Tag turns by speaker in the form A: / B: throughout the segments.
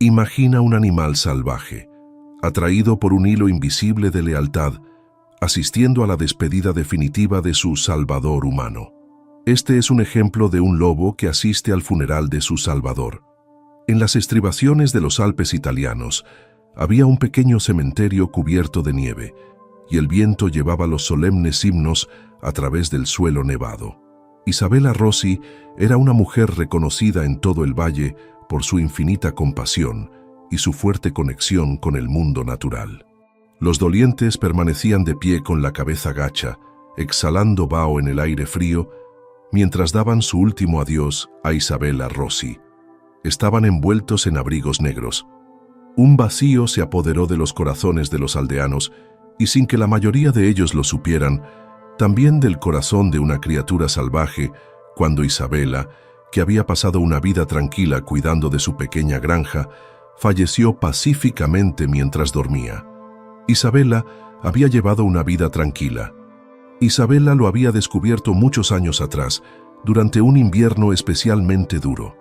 A: Imagina un animal salvaje, atraído por un hilo invisible de lealtad, asistiendo a la despedida definitiva de su salvador humano. Este es un ejemplo de un lobo que asiste al funeral de su salvador. En las estribaciones de los Alpes italianos había un pequeño cementerio cubierto de nieve, y el viento llevaba los solemnes himnos a través del suelo nevado. Isabella Rossi era una mujer reconocida en todo el valle por su infinita compasión y su fuerte conexión con el mundo natural. Los dolientes permanecían de pie con la cabeza gacha, exhalando vaho en el aire frío, mientras daban su último adiós a Isabella Rossi. Estaban envueltos en abrigos negros. Un vacío se apoderó de los corazones de los aldeanos y sin que la mayoría de ellos lo supieran, también del corazón de una criatura salvaje, cuando Isabella, que había pasado una vida tranquila cuidando de su pequeña granja, falleció pacíficamente mientras dormía. Isabella había llevado una vida tranquila. Isabella lo había descubierto muchos años atrás, durante un invierno especialmente duro.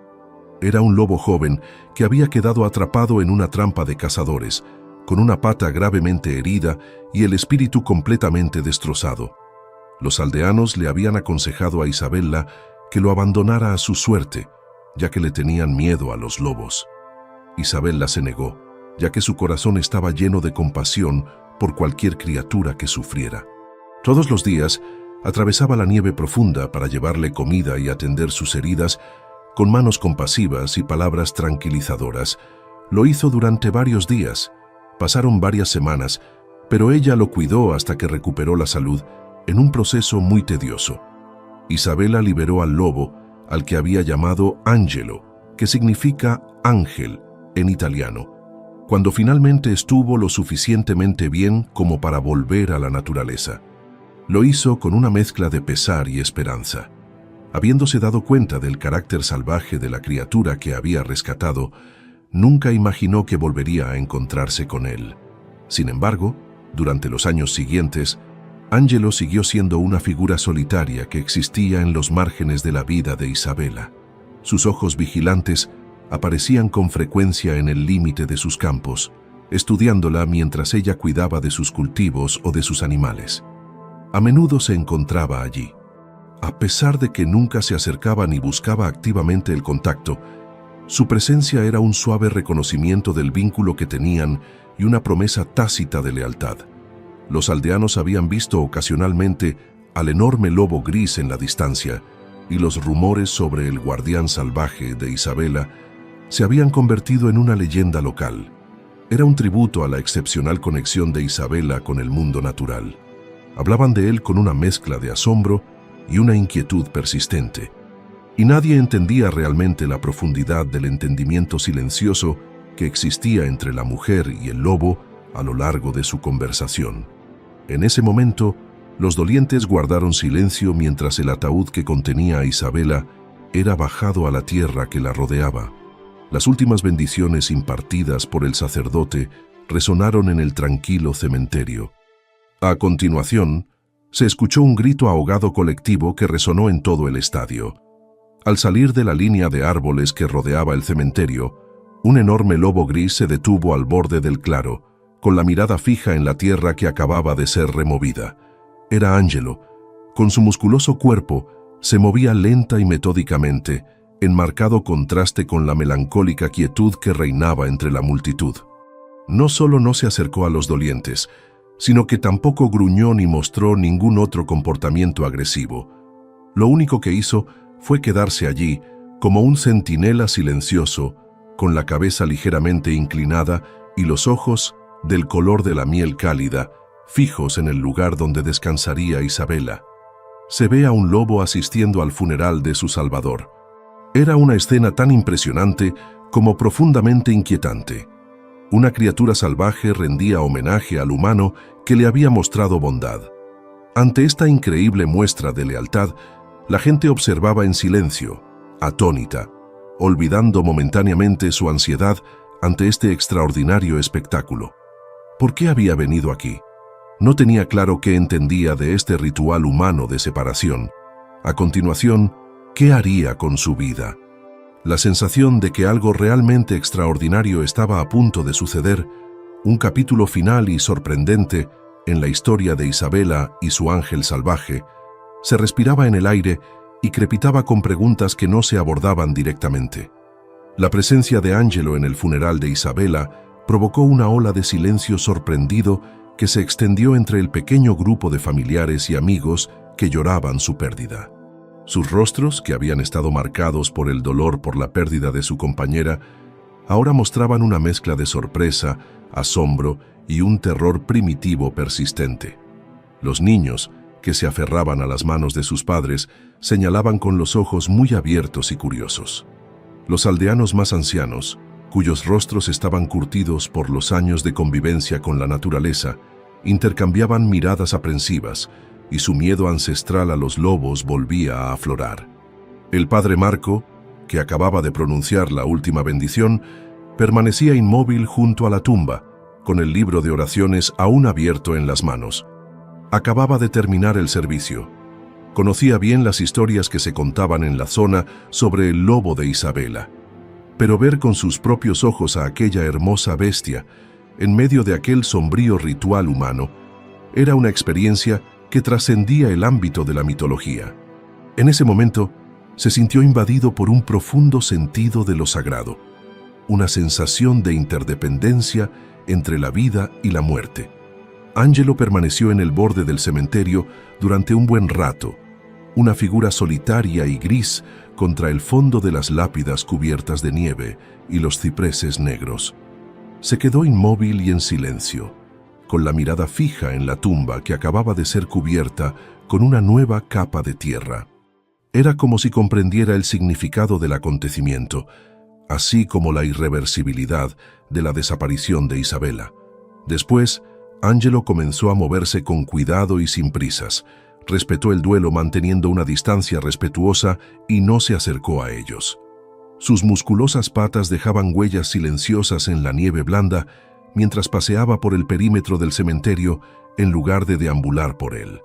A: Era un lobo joven que había quedado atrapado en una trampa de cazadores, con una pata gravemente herida y el espíritu completamente destrozado. Los aldeanos le habían aconsejado a Isabella que lo abandonara a su suerte, ya que le tenían miedo a los lobos. Isabella se negó, ya que su corazón estaba lleno de compasión por cualquier criatura que sufriera. Todos los días atravesaba la nieve profunda para llevarle comida y atender sus heridas con manos compasivas y palabras tranquilizadoras. Lo hizo durante varios días. Pasaron varias semanas, pero ella lo cuidó hasta que recuperó la salud en un proceso muy tedioso. Isabella liberó al lobo, al que había llamado Angelo, que significa ángel en italiano, cuando finalmente estuvo lo suficientemente bien como para volver a la naturaleza. Lo hizo con una mezcla de pesar y esperanza. Habiéndose dado cuenta del carácter salvaje de la criatura que había rescatado, nunca imaginó que volvería a encontrarse con él. Sin embargo, durante los años siguientes, Angelo siguió siendo una figura solitaria que existía en los márgenes de la vida de Isabella. Sus ojos vigilantes aparecían con frecuencia en el límite de sus campos, estudiándola mientras ella cuidaba de sus cultivos o de sus animales. A menudo se encontraba allí. A pesar de que nunca se acercaba ni buscaba activamente el contacto, su presencia era un suave reconocimiento del vínculo que tenían y una promesa tácita de lealtad. Los aldeanos habían visto ocasionalmente al enorme lobo gris en la distancia, y los rumores sobre el guardián salvaje de Isabella se habían convertido en una leyenda local. Era un tributo a la excepcional conexión de Isabella con el mundo natural. Hablaban de él con una mezcla de asombro y una inquietud persistente, y nadie entendía realmente la profundidad del entendimiento silencioso que existía entre la mujer y el lobo a lo largo de su conversación. En ese momento, los dolientes guardaron silencio mientras el ataúd que contenía a Isabella era bajado a la tierra que la rodeaba. Las últimas bendiciones impartidas por el sacerdote resonaron en el tranquilo cementerio. A continuación, se escuchó un grito ahogado colectivo que resonó en todo el estadio. Al salir de la línea de árboles que rodeaba el cementerio, un enorme lobo gris se detuvo al borde del claro, con la mirada fija en la tierra que acababa de ser removida. Era Angelo. Con su musculoso cuerpo, se movía lenta y metódicamente, en marcado contraste con la melancólica quietud que reinaba entre la multitud. No solo no se acercó a los dolientes, sino que tampoco gruñó ni mostró ningún otro comportamiento agresivo. Lo único que hizo fue quedarse allí, como un centinela silencioso, con la cabeza ligeramente inclinada y los ojos del color de la miel cálida, fijos en el lugar donde descansaría Isabella. Se ve a un lobo asistiendo al funeral de su salvador. Era una escena tan impresionante como profundamente inquietante. Una criatura salvaje rendía homenaje al humano que le había mostrado bondad. Ante esta increíble muestra de lealtad, la gente observaba en silencio, atónita, olvidando momentáneamente su ansiedad ante este extraordinario espectáculo. ¿Por qué había venido aquí? No tenía claro qué entendía de este ritual humano de separación. A continuación, ¿qué haría con su vida? La sensación de que algo realmente extraordinario estaba a punto de suceder, un capítulo final y sorprendente en la historia de Isabela y su ángel salvaje, se respiraba en el aire y crepitaba con preguntas que no se abordaban directamente. La presencia de Angelo en el funeral de Isabela provocó una ola de silencio sorprendido que se extendió entre el pequeño grupo de familiares y amigos que lloraban su pérdida. Sus rostros, que habían estado marcados por el dolor por la pérdida de su compañera, ahora mostraban una mezcla de sorpresa, asombro y un terror primitivo persistente. Los niños, que se aferraban a las manos de sus padres, señalaban con los ojos muy abiertos y curiosos. Los aldeanos más ancianos, cuyos rostros estaban curtidos por los años de convivencia con la naturaleza, intercambiaban miradas aprensivas, y su miedo ancestral a los lobos volvía a aflorar. El padre Marco, que acababa de pronunciar la última bendición, permanecía inmóvil junto a la tumba, con el libro de oraciones aún abierto en las manos. Acababa de terminar el servicio. Conocía bien las historias que se contaban en la zona sobre el lobo de Isabela, pero ver con sus propios ojos a aquella hermosa bestia en medio de aquel sombrío ritual humano era una experiencia que trascendía el ámbito de la mitología. En ese momento se sintió invadido por un profundo sentido de lo sagrado, una sensación de interdependencia entre la vida y la muerte. Angelo permaneció en el borde del cementerio durante un buen rato, una figura solitaria y gris contra el fondo de las lápidas cubiertas de nieve y los cipreses negros. Se quedó inmóvil y en silencio, con la mirada fija en la tumba que acababa de ser cubierta con una nueva capa de tierra. Era como si comprendiera el significado del acontecimiento, así como la irreversibilidad de la desaparición de Isabela. Después, Angelo comenzó a moverse con cuidado y sin prisas. Respetó el duelo manteniendo una distancia respetuosa y no se acercó a ellos. Sus musculosas patas dejaban huellas silenciosas en la nieve blanda mientras paseaba por el perímetro del cementerio en lugar de deambular por él.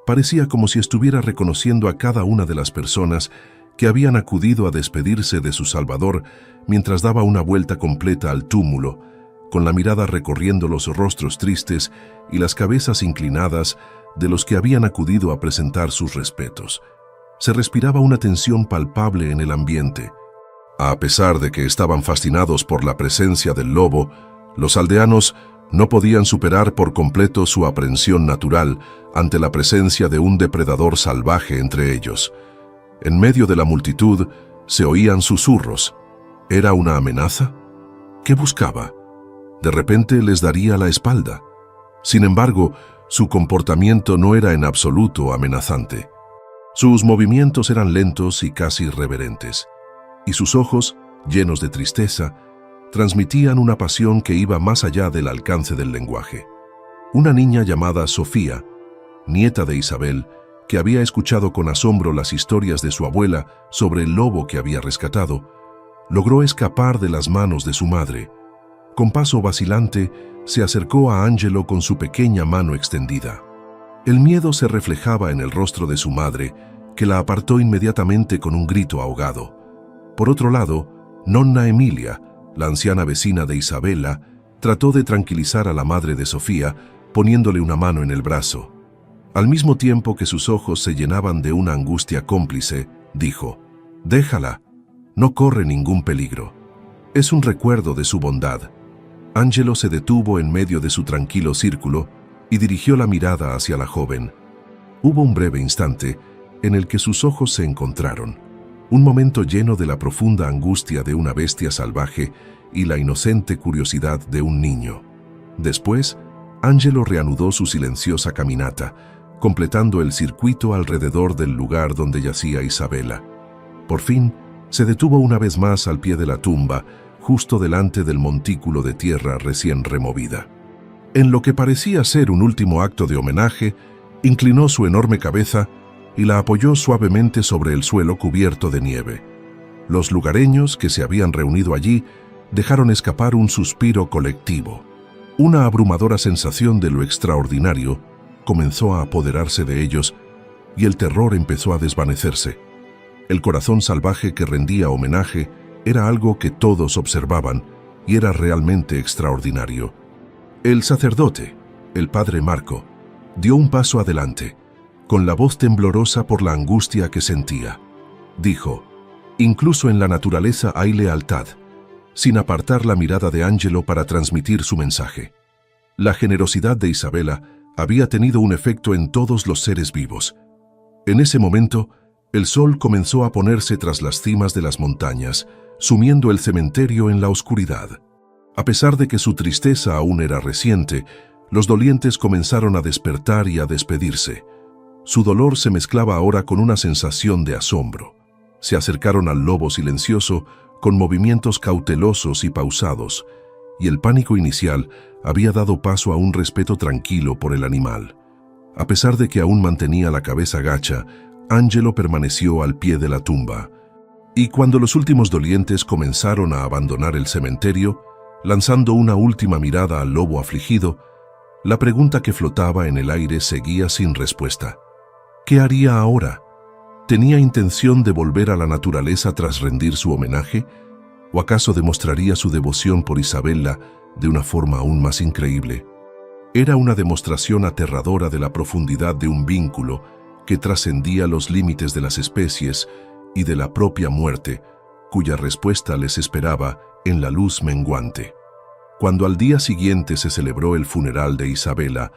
A: Parecía como si estuviera reconociendo a cada una de las personas que habían acudido a despedirse de su Salvador mientras daba una vuelta completa al túmulo, con la mirada recorriendo los rostros tristes y las cabezas inclinadas de los que habían acudido a presentar sus respetos. Se respiraba una tensión palpable en el ambiente. A pesar de que estaban fascinados por la presencia del lobo, los aldeanos no podían superar por completo su aprensión natural ante la presencia de un depredador salvaje entre ellos. En medio de la multitud se oían susurros. ¿Era una amenaza? ¿Qué buscaba? De repente les daría la espalda. Sin embargo, su comportamiento no era en absoluto amenazante. Sus movimientos eran lentos y casi reverentes, y sus ojos, llenos de tristeza, transmitían una pasión que iba más allá del alcance del lenguaje. Una niña llamada Sofía, nieta de Isabel, que había escuchado con asombro las historias de su abuela sobre el lobo que había rescatado, logró escapar de las manos de su madre. Con paso vacilante, se acercó a Angelo con su pequeña mano extendida. El miedo se reflejaba en el rostro de su madre, que la apartó inmediatamente con un grito ahogado. Por otro lado, Nonna Emilia, la anciana vecina de Isabela, trató de tranquilizar a la madre de Sofía, poniéndole una mano en el brazo. Al mismo tiempo que sus ojos se llenaban de una angustia cómplice, dijo: «Déjala, no corre ningún peligro. Es un recuerdo de su bondad». Angelo se detuvo en medio de su tranquilo círculo y dirigió la mirada hacia la joven. Hubo un breve instante en el que sus ojos se encontraron, un momento lleno de la profunda angustia de una bestia salvaje y la inocente curiosidad de un niño. Después, Angelo reanudó su silenciosa caminata, completando el circuito alrededor del lugar donde yacía Isabela. Por fin, se detuvo una vez más al pie de la tumba, justo delante del montículo de tierra recién removida. En lo que parecía ser un último acto de homenaje, inclinó su enorme cabeza y la apoyó suavemente sobre el suelo cubierto de nieve. Los lugareños que se habían reunido allí dejaron escapar un suspiro colectivo. Una abrumadora sensación de lo extraordinario comenzó a apoderarse de ellos y el terror empezó a desvanecerse. El corazón salvaje que rendía homenaje era algo que todos observaban y era realmente extraordinario. El sacerdote, el padre Marco, dio un paso adelante, con la voz temblorosa por la angustia que sentía. Dijo: «Incluso en la naturaleza hay lealtad», sin apartar la mirada de Angelo para transmitir su mensaje. La generosidad de Isabella había tenido un efecto en todos los seres vivos. En ese momento, el sol comenzó a ponerse tras las cimas de las montañas, sumiendo el cementerio en la oscuridad. A pesar de que su tristeza aún era reciente, los dolientes comenzaron a despertar y a despedirse. Su dolor se mezclaba ahora con una sensación de asombro. Se acercaron al lobo silencioso con movimientos cautelosos y pausados, y el pánico inicial había dado paso a un respeto tranquilo por el animal. A pesar de que aún mantenía la cabeza gacha, Angelo permaneció al pie de la tumba. Y cuando los últimos dolientes comenzaron a abandonar el cementerio, lanzando una última mirada al lobo afligido, la pregunta que flotaba en el aire seguía sin respuesta. ¿Qué haría ahora? ¿Tenía intención de volver a la naturaleza tras rendir su homenaje? ¿O acaso demostraría su devoción por Isabella de una forma aún más increíble? Era una demostración aterradora de la profundidad de un vínculo que trascendía los límites de las especies y de la propia muerte, cuya respuesta les esperaba en la luz menguante. Cuando al día siguiente se celebró el funeral de Isabella,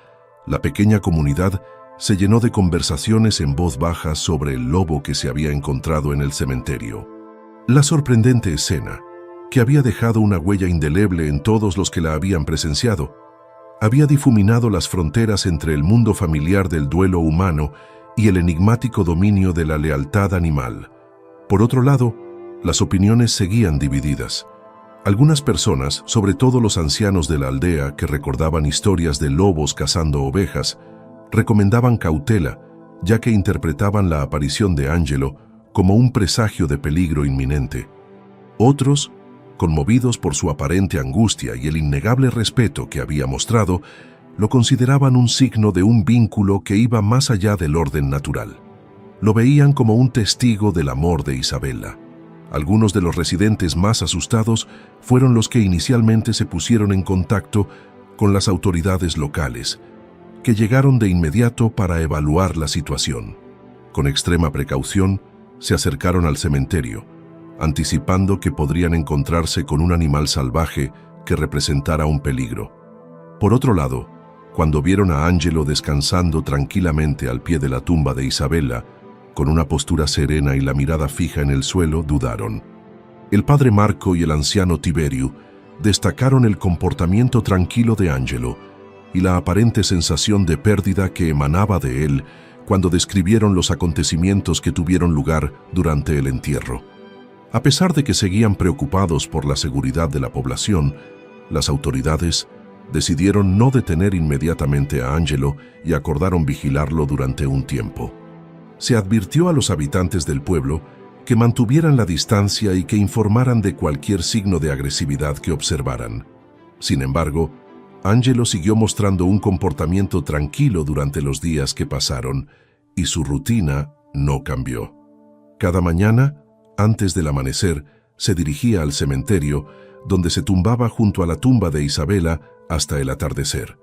A: la pequeña comunidad se llenó de conversaciones en voz baja sobre el lobo que se había encontrado en el cementerio. La sorprendente escena, que había dejado una huella indeleble en todos los que la habían presenciado, había difuminado las fronteras entre el mundo familiar del duelo humano y el enigmático dominio de la lealtad animal. Por otro lado, las opiniones seguían divididas. Algunas personas, sobre todo los ancianos de la aldea que recordaban historias de lobos cazando ovejas, recomendaban cautela, ya que interpretaban la aparición de Angelo como un presagio de peligro inminente. Otros, conmovidos por su aparente angustia y el innegable respeto que había mostrado, lo consideraban un signo de un vínculo que iba más allá del orden natural. Lo veían como un testigo del amor de Isabella. Algunos de los residentes más asustados fueron los que inicialmente se pusieron en contacto con las autoridades locales, que llegaron de inmediato para evaluar la situación. Con extrema precaución, se acercaron al cementerio, anticipando que podrían encontrarse con un animal salvaje que representara un peligro. Por otro lado, cuando vieron a Angelo descansando tranquilamente al pie de la tumba de Isabella, con una postura serena y la mirada fija en el suelo, dudaron. El padre Marco y el anciano Tiberio destacaron el comportamiento tranquilo de Angelo y la aparente sensación de pérdida que emanaba de él cuando describieron los acontecimientos que tuvieron lugar durante el entierro. A pesar de que seguían preocupados por la seguridad de la población, las autoridades decidieron no detener inmediatamente a Angelo y acordaron vigilarlo durante un tiempo. Se advirtió a los habitantes del pueblo que mantuvieran la distancia y que informaran de cualquier signo de agresividad que observaran. Sin embargo, Angelo siguió mostrando un comportamiento tranquilo durante los días que pasaron y su rutina no cambió. Cada mañana, antes del amanecer, se dirigía al cementerio, donde se tumbaba junto a la tumba de Isabella hasta el atardecer.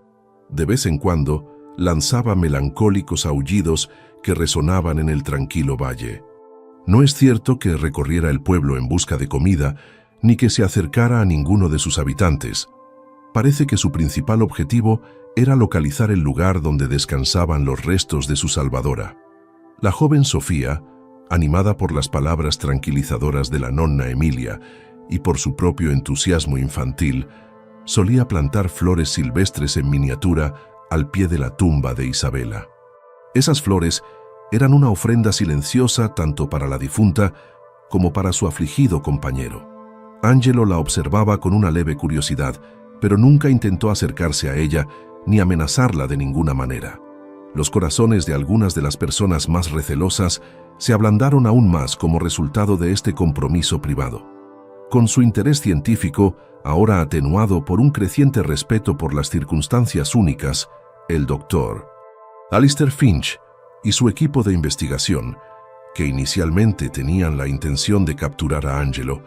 A: De vez en cuando, lanzaba melancólicos aullidos que resonaban en el tranquilo valle. No es cierto que recorriera el pueblo en busca de comida, ni que se acercara a ninguno de sus habitantes. Parece que su principal objetivo era localizar el lugar donde descansaban los restos de su salvadora. La joven Sofía, animada por las palabras tranquilizadoras de la nonna Emilia y por su propio entusiasmo infantil, solía plantar flores silvestres en miniatura al pie de la tumba de Isabella. Esas flores eran una ofrenda silenciosa tanto para la difunta como para su afligido compañero. Angelo la observaba con una leve curiosidad, pero nunca intentó acercarse a ella ni amenazarla de ninguna manera. Los corazones de algunas de las personas más recelosas se ablandaron aún más como resultado de este compromiso privado. Con su interés científico, ahora atenuado por un creciente respeto por las circunstancias únicas, el doctor Alistair Finch y su equipo de investigación que inicialmente tenían la intención de capturar a Angelo,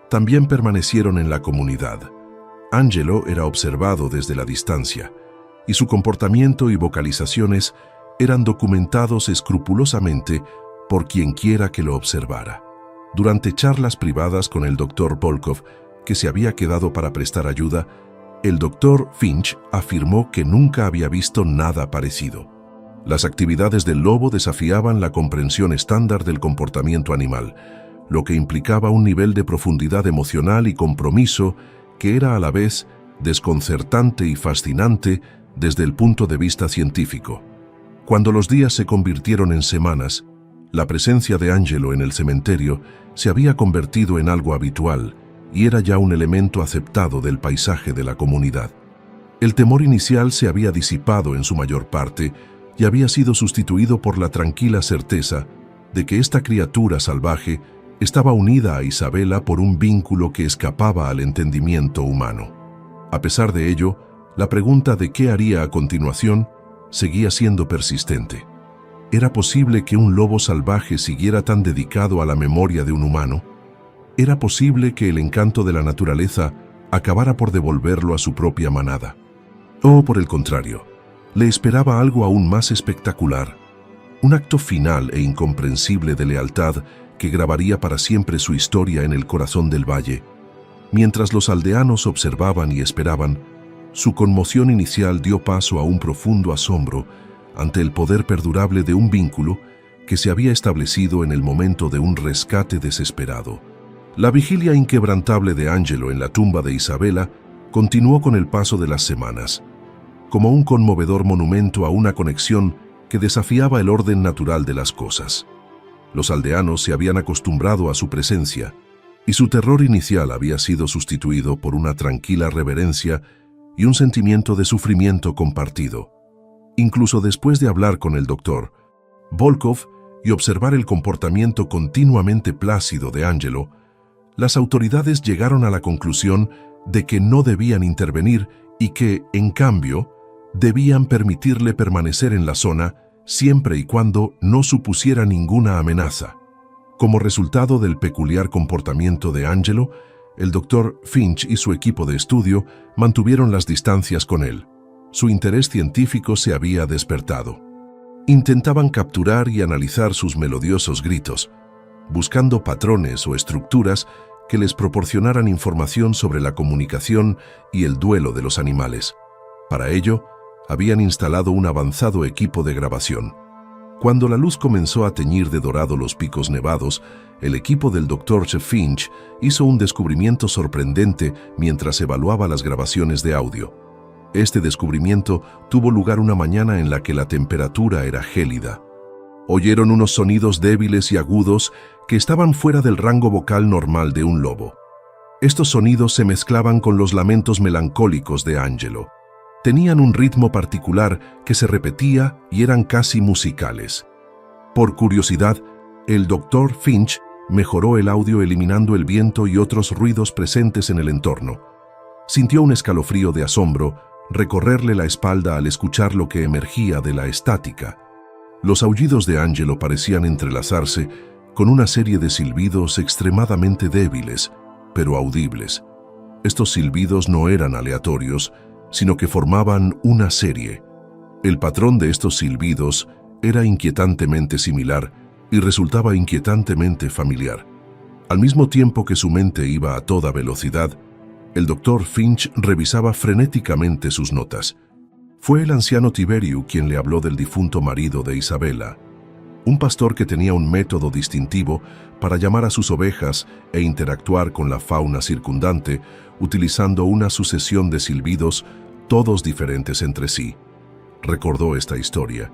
A: también permanecieron en la comunidad. Angelo era observado desde la distancia, y su comportamiento y vocalizaciones eran documentados escrupulosamente por quienquiera que lo observara. Durante charlas privadas con el Dr. Volkov, que se había quedado para prestar ayuda, el Dr. Finch afirmó que nunca había visto nada parecido. Las actividades del lobo desafiaban la comprensión estándar del comportamiento animal, lo que implicaba un nivel de profundidad emocional y compromiso que era a la vez desconcertante y fascinante desde el punto de vista científico. Cuando los días se convirtieron en semanas, la presencia de Angelo en el cementerio se había convertido en algo habitual y era ya un elemento aceptado del paisaje de la comunidad. El temor inicial se había disipado en su mayor parte y había sido sustituido por la tranquila certeza de que esta criatura salvaje estaba unida a Isabela por un vínculo que escapaba al entendimiento humano. A pesar de ello, la pregunta de qué haría a continuación seguía siendo persistente. ¿Era posible que un lobo salvaje siguiera tan dedicado a la memoria de un humano? ¿Era posible que el encanto de la naturaleza acabara por devolverlo a su propia manada? O, por el contrario, le esperaba algo aún más espectacular, un acto final e incomprensible de lealtad que grabaría para siempre su historia en el corazón del valle. Mientras los aldeanos observaban y esperaban, su conmoción inicial dio paso a un profundo asombro ante el poder perdurable de un vínculo que se había establecido en el momento de un rescate desesperado. La vigilia inquebrantable de Angelo en la tumba de Isabela continuó con el paso de las semanas, como un conmovedor monumento a una conexión que desafiaba el orden natural de las cosas. Los aldeanos se habían acostumbrado a su presencia, y su terror inicial había sido sustituido por una tranquila reverencia y un sentimiento de sufrimiento compartido. Incluso después de hablar con el doctor Volkov y observar el comportamiento continuamente plácido de Angelo, las autoridades llegaron a la conclusión de que no debían intervenir y que, en cambio, debían permitirle permanecer en la zona siempre y cuando no supusiera ninguna amenaza. Como resultado del peculiar comportamiento de Angelo, el Dr. Finch y su equipo de estudio mantuvieron las distancias con él. Su interés científico se había despertado. Intentaban capturar y analizar sus melodiosos gritos, buscando patrones o estructuras que les proporcionaran información sobre la comunicación y el duelo de los animales. Para ello, habían instalado un avanzado equipo de grabación. Cuando la luz comenzó a teñir de dorado los picos nevados, el equipo del Dr. Finch hizo un descubrimiento sorprendente mientras evaluaba las grabaciones de audio. Este descubrimiento tuvo lugar una mañana en la que la temperatura era gélida. Oyeron unos sonidos débiles y agudos que estaban fuera del rango vocal normal de un lobo. Estos sonidos se mezclaban con los lamentos melancólicos de Angelo. Tenían un ritmo particular que se repetía y eran casi musicales. Por curiosidad, el Dr. Finch mejoró el audio eliminando el viento y otros ruidos presentes en el entorno. Sintió un escalofrío de asombro recorrerle la espalda al escuchar lo que emergía de la estática. Los aullidos de Angelo parecían entrelazarse con una serie de silbidos extremadamente débiles, pero audibles. Estos silbidos no eran aleatorios, sino que formaban una serie. El patrón de estos silbidos era inquietantemente similar y resultaba inquietantemente familiar. Al mismo tiempo que su mente iba a toda velocidad, el Dr. Finch revisaba frenéticamente sus notas. Fue el anciano Tiberio quien le habló del difunto marido de Isabela, un pastor que tenía un método distintivo para llamar a sus ovejas e interactuar con la fauna circundante, utilizando una sucesión de silbidos, todos diferentes entre sí. Recordó esta historia.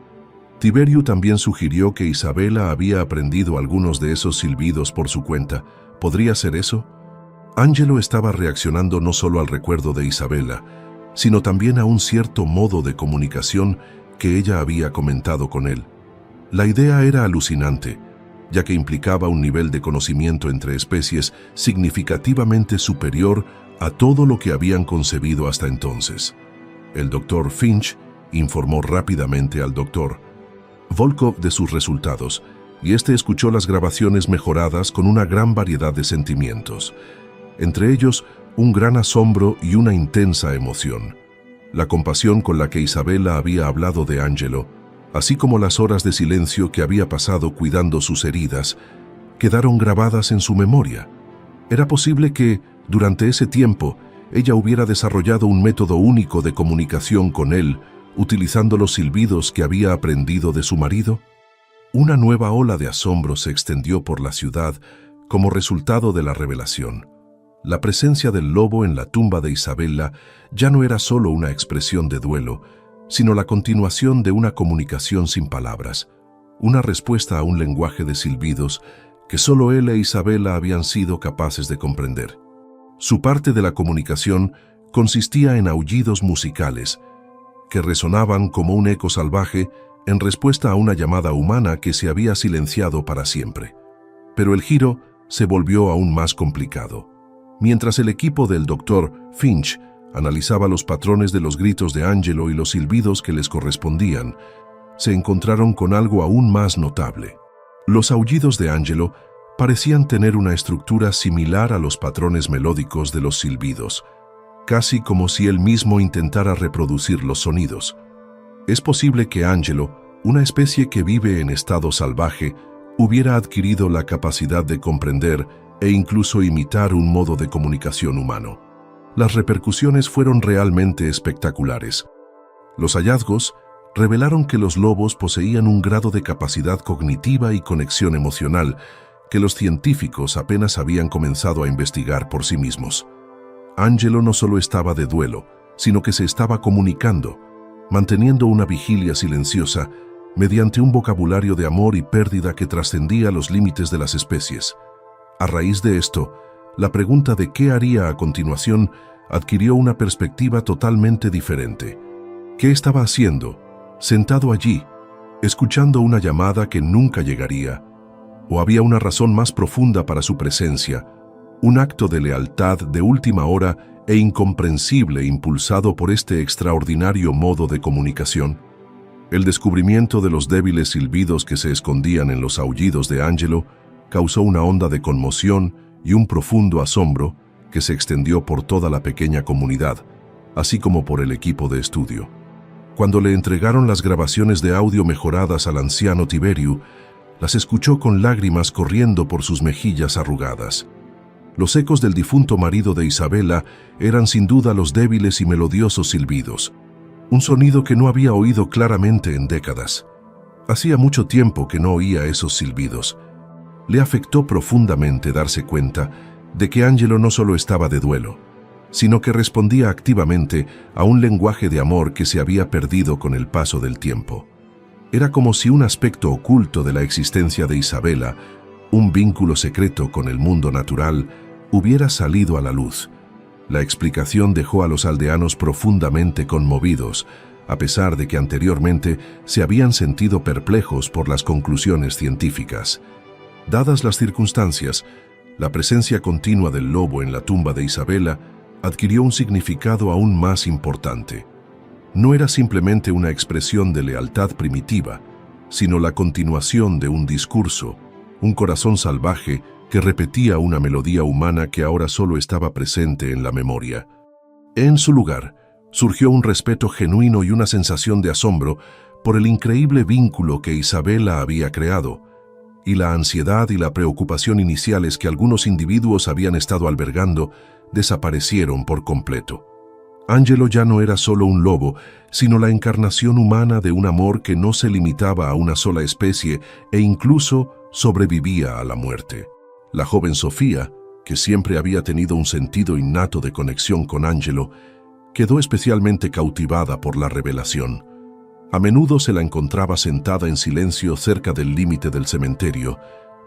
A: Tiberio también sugirió que Isabela había aprendido algunos de esos silbidos por su cuenta. ¿Podría ser eso? Angelo estaba reaccionando no solo al recuerdo de Isabela, sino también a un cierto modo de comunicación que ella había comentado con él. La idea era alucinante, ya que implicaba un nivel de conocimiento entre especies significativamente superior a todo lo que habían concebido hasta entonces. El Dr. Finch informó rápidamente al Dr. Volkov de sus resultados, y este escuchó las grabaciones mejoradas con una gran variedad de sentimientos, entre ellos un gran asombro y una intensa emoción. La compasión con la que Isabella había hablado de Angelo, así como las horas de silencio que había pasado cuidando sus heridas, quedaron grabadas en su memoria. Era posible que, durante ese tiempo, ella hubiera desarrollado un método único de comunicación con él, utilizando los silbidos que había aprendido de su marido. Una nueva ola de asombro se extendió por la ciudad como resultado de la revelación. La presencia del lobo en la tumba de Isabella ya no era solo una expresión de duelo, sino la continuación de una comunicación sin palabras, una respuesta a un lenguaje de silbidos que solo él e Isabella habían sido capaces de comprender. Su parte de la comunicación consistía en aullidos musicales, que resonaban como un eco salvaje en respuesta a una llamada humana que se había silenciado para siempre. Pero el giro se volvió aún más complicado. Mientras el equipo del Dr. Finch analizaba los patrones de los gritos de Angelo y los silbidos que les correspondían, se encontraron con algo aún más notable. Los aullidos de Angelo parecían tener una estructura similar a los patrones melódicos de los silbidos, casi como si él mismo intentara reproducir los sonidos. Es posible que Angelo, una especie que vive en estado salvaje, hubiera adquirido la capacidad de comprender e incluso imitar un modo de comunicación humano. Las repercusiones fueron realmente espectaculares. Los hallazgos revelaron que los lobos poseían un grado de capacidad cognitiva y conexión emocional que los científicos apenas habían comenzado a investigar por sí mismos. Angelo no solo estaba de duelo, sino que se estaba comunicando, manteniendo una vigilia silenciosa mediante un vocabulario de amor y pérdida que trascendía los límites de las especies. A raíz de esto, la pregunta de qué haría a continuación adquirió una perspectiva totalmente diferente. ¿Qué estaba haciendo, sentado allí, escuchando una llamada que nunca llegaría? ¿O había una razón más profunda para su presencia, un acto de lealtad de última hora e incomprensible impulsado por este extraordinario modo de comunicación? El descubrimiento de los débiles silbidos que se escondían en los aullidos de Angelo causó una onda de conmoción y un profundo asombro que se extendió por toda la pequeña comunidad, así como por el equipo de estudio. Cuando le entregaron las grabaciones de audio mejoradas al anciano Tiberio, las escuchó con lágrimas corriendo por sus mejillas arrugadas. Los ecos del difunto marido de Isabella eran sin duda los débiles y melodiosos silbidos, un sonido que no había oído claramente en décadas. Hacía mucho tiempo que no oía esos silbidos. Le afectó profundamente darse cuenta de que Angelo no solo estaba de duelo, sino que respondía activamente a un lenguaje de amor que se había perdido con el paso del tiempo. Era como si un aspecto oculto de la existencia de Isabella, un vínculo secreto con el mundo natural, hubiera salido a la luz. La explicación dejó a los aldeanos profundamente conmovidos, a pesar de que anteriormente se habían sentido perplejos por las conclusiones científicas. Dadas las circunstancias, la presencia continua del lobo en la tumba de Isabella adquirió un significado aún más importante. No era simplemente una expresión de lealtad primitiva, sino la continuación de un discurso, un corazón salvaje que repetía una melodía humana que ahora solo estaba presente en la memoria. En su lugar, surgió un respeto genuino y una sensación de asombro por el increíble vínculo que Isabella había creado, y la ansiedad y la preocupación iniciales que algunos individuos habían estado albergando desaparecieron por completo. Angelo ya no era solo un lobo, sino la encarnación humana de un amor que no se limitaba a una sola especie e incluso sobrevivía a la muerte. La joven Sofía, que siempre había tenido un sentido innato de conexión con Angelo, quedó especialmente cautivada por la revelación. A menudo se la encontraba sentada en silencio cerca del límite del cementerio,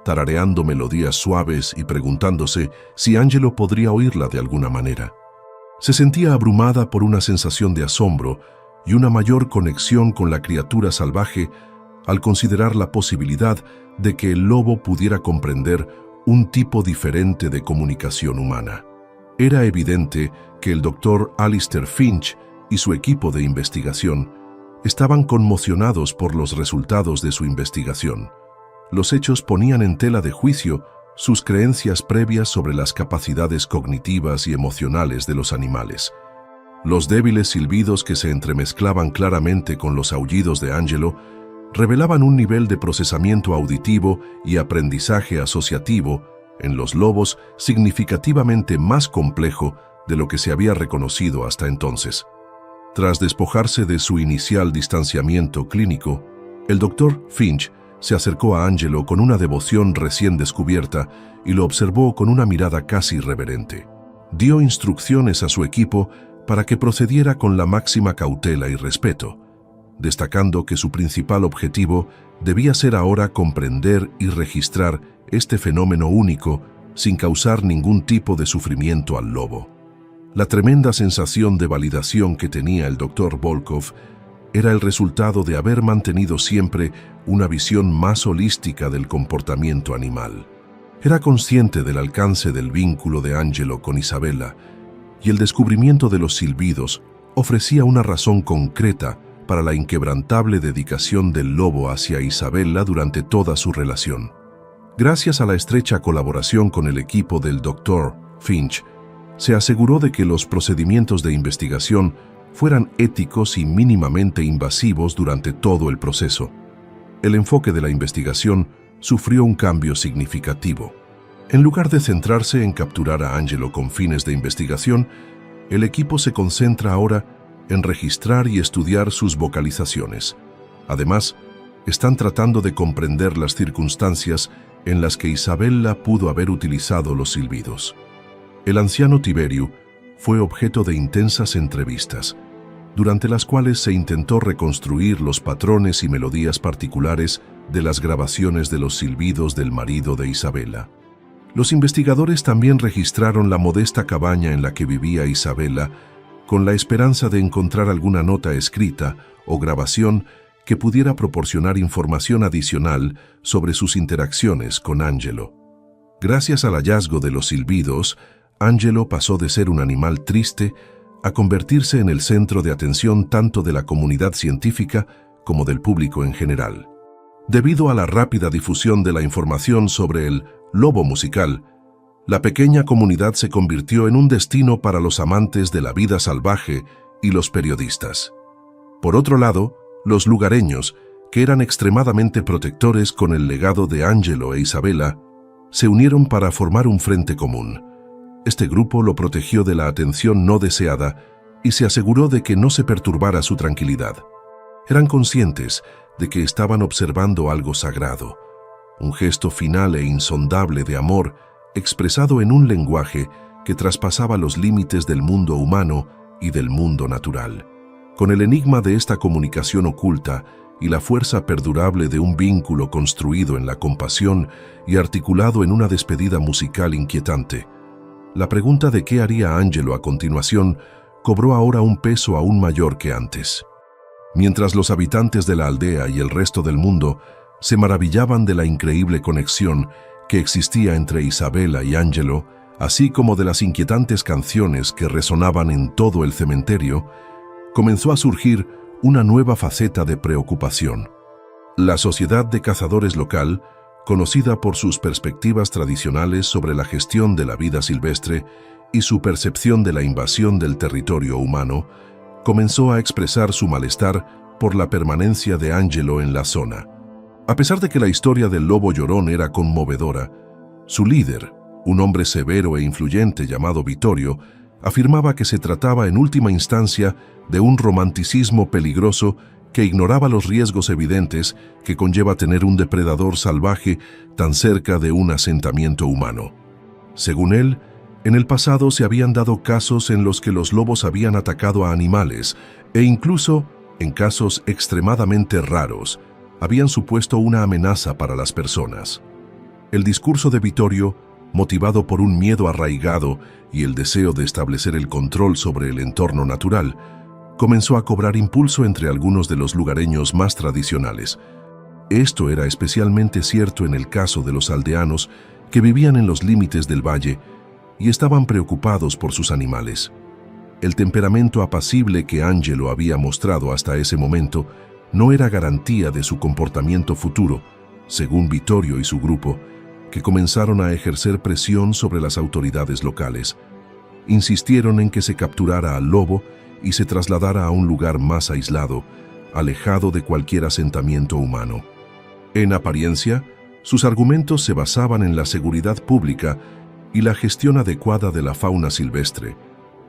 A: tarareando melodías suaves y preguntándose si Angelo podría oírla de alguna manera. Se sentía abrumada por una sensación de asombro y una mayor conexión con la criatura salvaje al considerar la posibilidad de que el lobo pudiera comprender un tipo diferente de comunicación humana. Era evidente que el Dr. Alistair Finch y su equipo de investigación estaban conmocionados por los resultados de su investigación. los hechos ponían en tela de juicio sus creencias previas sobre las capacidades cognitivas y emocionales de los animales. Los débiles silbidos que se entremezclaban claramente con los aullidos de Angelo revelaban un nivel de procesamiento auditivo y aprendizaje asociativo en los lobos significativamente más complejo de lo que se había reconocido hasta entonces. Tras despojarse de su inicial distanciamiento clínico, el Dr. Finch se acercó a Angelo con una devoción recién descubierta y lo observó con una mirada casi reverente. Dio instrucciones a su equipo para que procediera con la máxima cautela y respeto, destacando que su principal objetivo debía ser ahora comprender y registrar este fenómeno único sin causar ningún tipo de sufrimiento al lobo. La tremenda sensación de validación que tenía el Dr. Volkov era el resultado de haber mantenido siempre una visión más holística del comportamiento animal. Era consciente del alcance del vínculo de Angelo con Isabella, y el descubrimiento de los silbidos ofrecía una razón concreta para la inquebrantable dedicación del lobo hacia Isabella durante toda su relación. Gracias a la estrecha colaboración con el equipo del Dr. Finch, se aseguró de que los procedimientos de investigación fueran éticos y mínimamente invasivos durante todo el proceso. El enfoque de la investigación sufrió un cambio significativo. En lugar de centrarse en capturar a Angelo con fines de investigación, el equipo se concentra ahora en registrar y estudiar sus vocalizaciones. Además, están tratando de comprender las circunstancias en las que Isabella pudo haber utilizado los silbidos. El anciano Tiberio fue objeto de intensas entrevistas, durante las cuales se intentó reconstruir los patrones y melodías particulares de las grabaciones de los silbidos del marido de Isabella. Los investigadores también registraron la modesta cabaña en la que vivía Isabella, con la esperanza de encontrar alguna nota escrita o grabación que pudiera proporcionar información adicional sobre sus interacciones con Angelo. Gracias al hallazgo de los silbidos, Angelo pasó de ser un animal triste a convertirse en el centro de atención tanto de la comunidad científica como del público en general. Debido a la rápida difusión de la información sobre el lobo musical, la pequeña comunidad se convirtió en un destino para los amantes de la vida salvaje y los periodistas. Por otro lado, los lugareños, que eran extremadamente protectores con el legado de Angelo e Isabella, se unieron para formar un frente común. Este grupo lo protegió de la atención no deseada y se aseguró de que no se perturbara su tranquilidad. Eran conscientes de que estaban observando algo sagrado, un gesto final e insondable de amor expresado en un lenguaje que traspasaba los límites del mundo humano y del mundo natural. Con el enigma de esta comunicación oculta y la fuerza perdurable de un vínculo construido en la compasión y articulado en una despedida musical inquietante, la pregunta de qué haría Angelo a continuación cobró ahora un peso aún mayor que antes. Mientras los habitantes de la aldea y el resto del mundo se maravillaban de la increíble conexión que existía entre Isabella y Angelo, así como de las inquietantes canciones que resonaban en todo el cementerio, comenzó a surgir una nueva faceta de preocupación. La sociedad de cazadores local, conocida por sus perspectivas tradicionales sobre la gestión de la vida silvestre y su percepción de la invasión del territorio humano, comenzó a expresar su malestar por la permanencia de Angelo en la zona. A pesar de que la historia del lobo llorón era conmovedora, su líder, un hombre severo e influyente llamado Vittorio, afirmaba que se trataba en última instancia de un romanticismo peligroso que ignoraba los riesgos evidentes que conlleva tener un depredador salvaje tan cerca de un asentamiento humano. Según él, en el pasado se habían dado casos en los que los lobos habían atacado a animales e incluso, en casos extremadamente raros, habían supuesto una amenaza para las personas. El discurso de Vittorio, motivado por un miedo arraigado y el deseo de establecer el control sobre el entorno natural, comenzó a cobrar impulso entre algunos de los lugareños más tradicionales. Esto era especialmente cierto en el caso de los aldeanos que vivían en los límites del valle y estaban preocupados por sus animales. El temperamento apacible que Angelo había mostrado hasta ese momento no era garantía de su comportamiento futuro, según Vittorio y su grupo, que comenzaron a ejercer presión sobre las autoridades locales. Insistieron en que se capturara al lobo y se trasladara a un lugar más aislado, alejado de cualquier asentamiento humano. En apariencia, sus argumentos se basaban en la seguridad pública y la gestión adecuada de la fauna silvestre,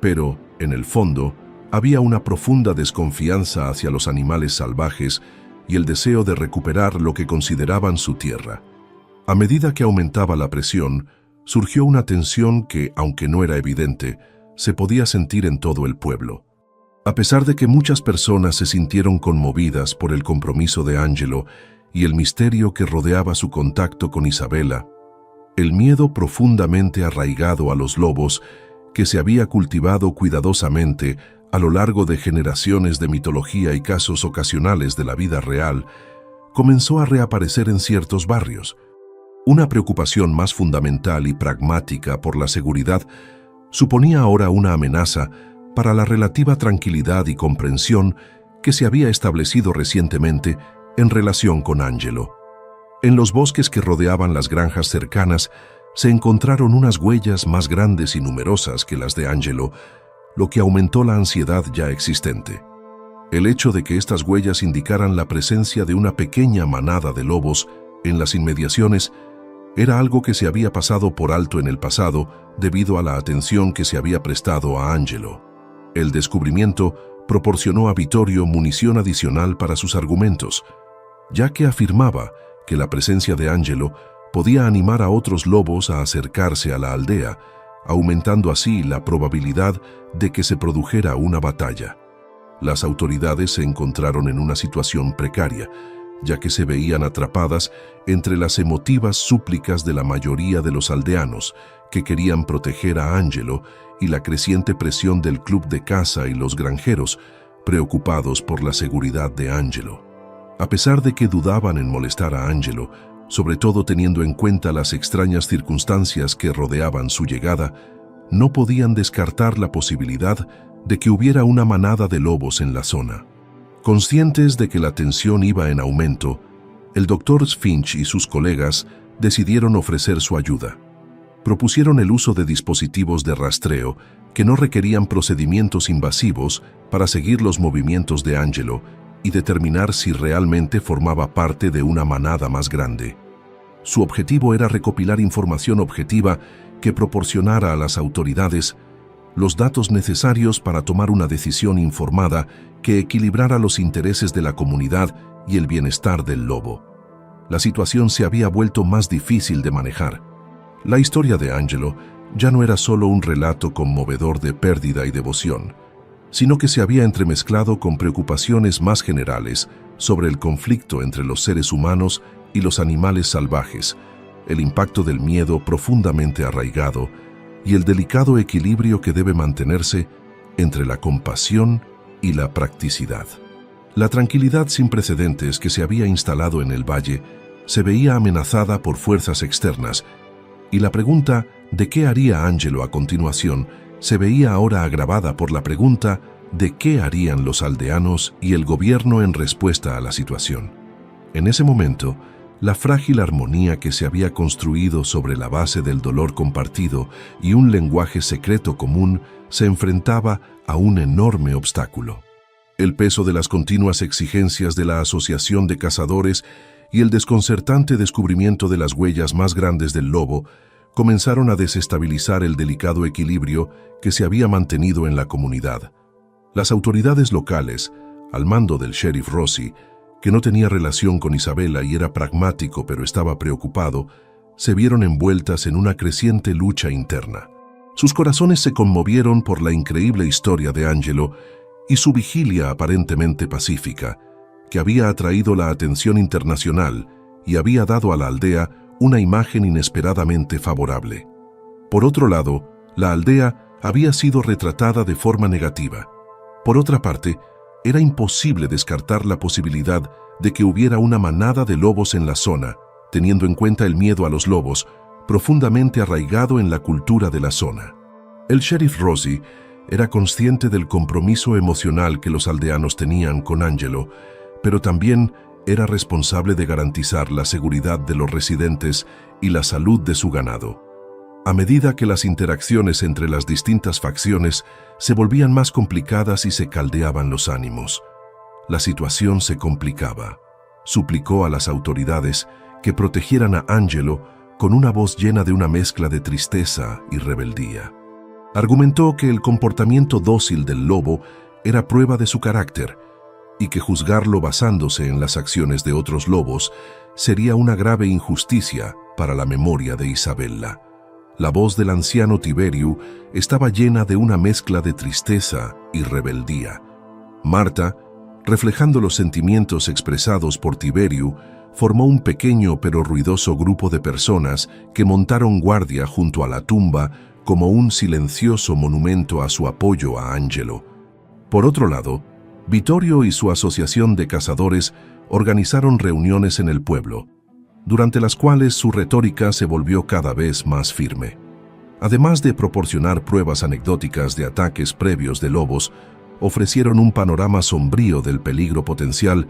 A: pero, en el fondo, había una profunda desconfianza hacia los animales salvajes y el deseo de recuperar lo que consideraban su tierra. A medida que aumentaba la presión, surgió una tensión que, aunque no era evidente, se podía sentir en todo el pueblo. A pesar de que muchas personas se sintieron conmovidas por el compromiso de Angelo y el misterio que rodeaba su contacto con Isabella, el miedo profundamente arraigado a los lobos, que se había cultivado cuidadosamente a lo largo de generaciones de mitología y casos ocasionales de la vida real, comenzó a reaparecer en ciertos barrios. Una preocupación más fundamental y pragmática por la seguridad suponía ahora una amenaza para la relativa tranquilidad y comprensión que se había establecido recientemente en relación con Angelo. En los bosques que rodeaban las granjas cercanas se encontraron unas huellas más grandes y numerosas que las de Angelo, lo que aumentó la ansiedad ya existente. El hecho de que estas huellas indicaran la presencia de una pequeña manada de lobos en las inmediaciones era algo que se había pasado por alto en el pasado debido a la atención que se había prestado a Angelo. El descubrimiento proporcionó a Vittorio munición adicional para sus argumentos, ya que afirmaba que la presencia de Angelo podía animar a otros lobos a acercarse a la aldea, aumentando así la probabilidad de que se produjera una batalla. Las autoridades se encontraron en una situación precaria, ya que se veían atrapadas entre las emotivas súplicas de la mayoría de los aldeanos que querían proteger a Angelo y la creciente presión del club de caza y los granjeros, preocupados por la seguridad de Angelo. A pesar de que dudaban en molestar a Angelo, sobre todo teniendo en cuenta las extrañas circunstancias que rodeaban su llegada, no podían descartar la posibilidad de que hubiera una manada de lobos en la zona. Conscientes de que la tensión iba en aumento, el Dr. Finch y sus colegas decidieron ofrecer su ayuda. Propusieron el uso de dispositivos de rastreo que no requerían procedimientos invasivos para seguir los movimientos de Angelo y determinar si realmente formaba parte de una manada más grande. Su objetivo era recopilar información objetiva que proporcionara a las autoridades los datos necesarios para tomar una decisión informada que equilibrara los intereses de la comunidad y el bienestar del lobo. La situación se había vuelto más difícil de manejar. La historia de Angelo ya no era solo un relato conmovedor de pérdida y devoción, sino que se había entremezclado con preocupaciones más generales sobre el conflicto entre los seres humanos y los animales salvajes, el impacto del miedo profundamente arraigado y el delicado equilibrio que debe mantenerse entre la compasión y la practicidad. La tranquilidad sin precedentes que se había instalado en el valle se veía amenazada por fuerzas externas, y la pregunta de qué haría Angelo a continuación se veía ahora agravada por la pregunta de qué harían los aldeanos y el gobierno en respuesta a la situación. En ese momento, la frágil armonía que se había construido sobre la base del dolor compartido y un lenguaje secreto común se enfrentaba a un enorme obstáculo. El peso de las continuas exigencias de la Asociación de Cazadores y el desconcertante descubrimiento de las huellas más grandes del lobo comenzaron a desestabilizar el delicado equilibrio que se había mantenido en la comunidad. Las autoridades locales, al mando del sheriff Rossi, que no tenía relación con Isabella y era pragmático pero estaba preocupado, se vieron envueltas en una creciente lucha interna. Sus corazones se conmovieron por la increíble historia de Angelo y su vigilia aparentemente pacífica, que había atraído la atención internacional y había dado a la aldea una imagen inesperadamente favorable. Por otro lado, la aldea había sido retratada de forma negativa. Por otra parte, era imposible descartar la posibilidad de que hubiera una manada de lobos en la zona, teniendo en cuenta el miedo a los lobos, profundamente arraigado en la cultura de la zona. El sheriff Rossi era consciente del compromiso emocional que los aldeanos tenían con Angelo, pero también era responsable de garantizar la seguridad de los residentes y la salud de su ganado. A medida que las interacciones entre las distintas facciones se volvían más complicadas y se caldeaban los ánimos, la situación se complicaba. Suplicó a las autoridades que protegieran a Angelo con una voz llena de una mezcla de tristeza y rebeldía. Argumentó que el comportamiento dócil del lobo era prueba de su carácter y que juzgarlo basándose en las acciones de otros lobos sería una grave injusticia para la memoria de Isabella. La voz del anciano Tiberio estaba llena de una mezcla de tristeza y rebeldía. Marta, reflejando los sentimientos expresados por Tiberio, formó un pequeño pero ruidoso grupo de personas que montaron guardia junto a la tumba como un silencioso monumento a su apoyo a Angelo. Por otro lado, Vittorio y su asociación de cazadores organizaron reuniones en el pueblo, durante las cuales su retórica se volvió cada vez más firme. Además de proporcionar pruebas anecdóticas de ataques previos de lobos, ofrecieron un panorama sombrío del peligro potencial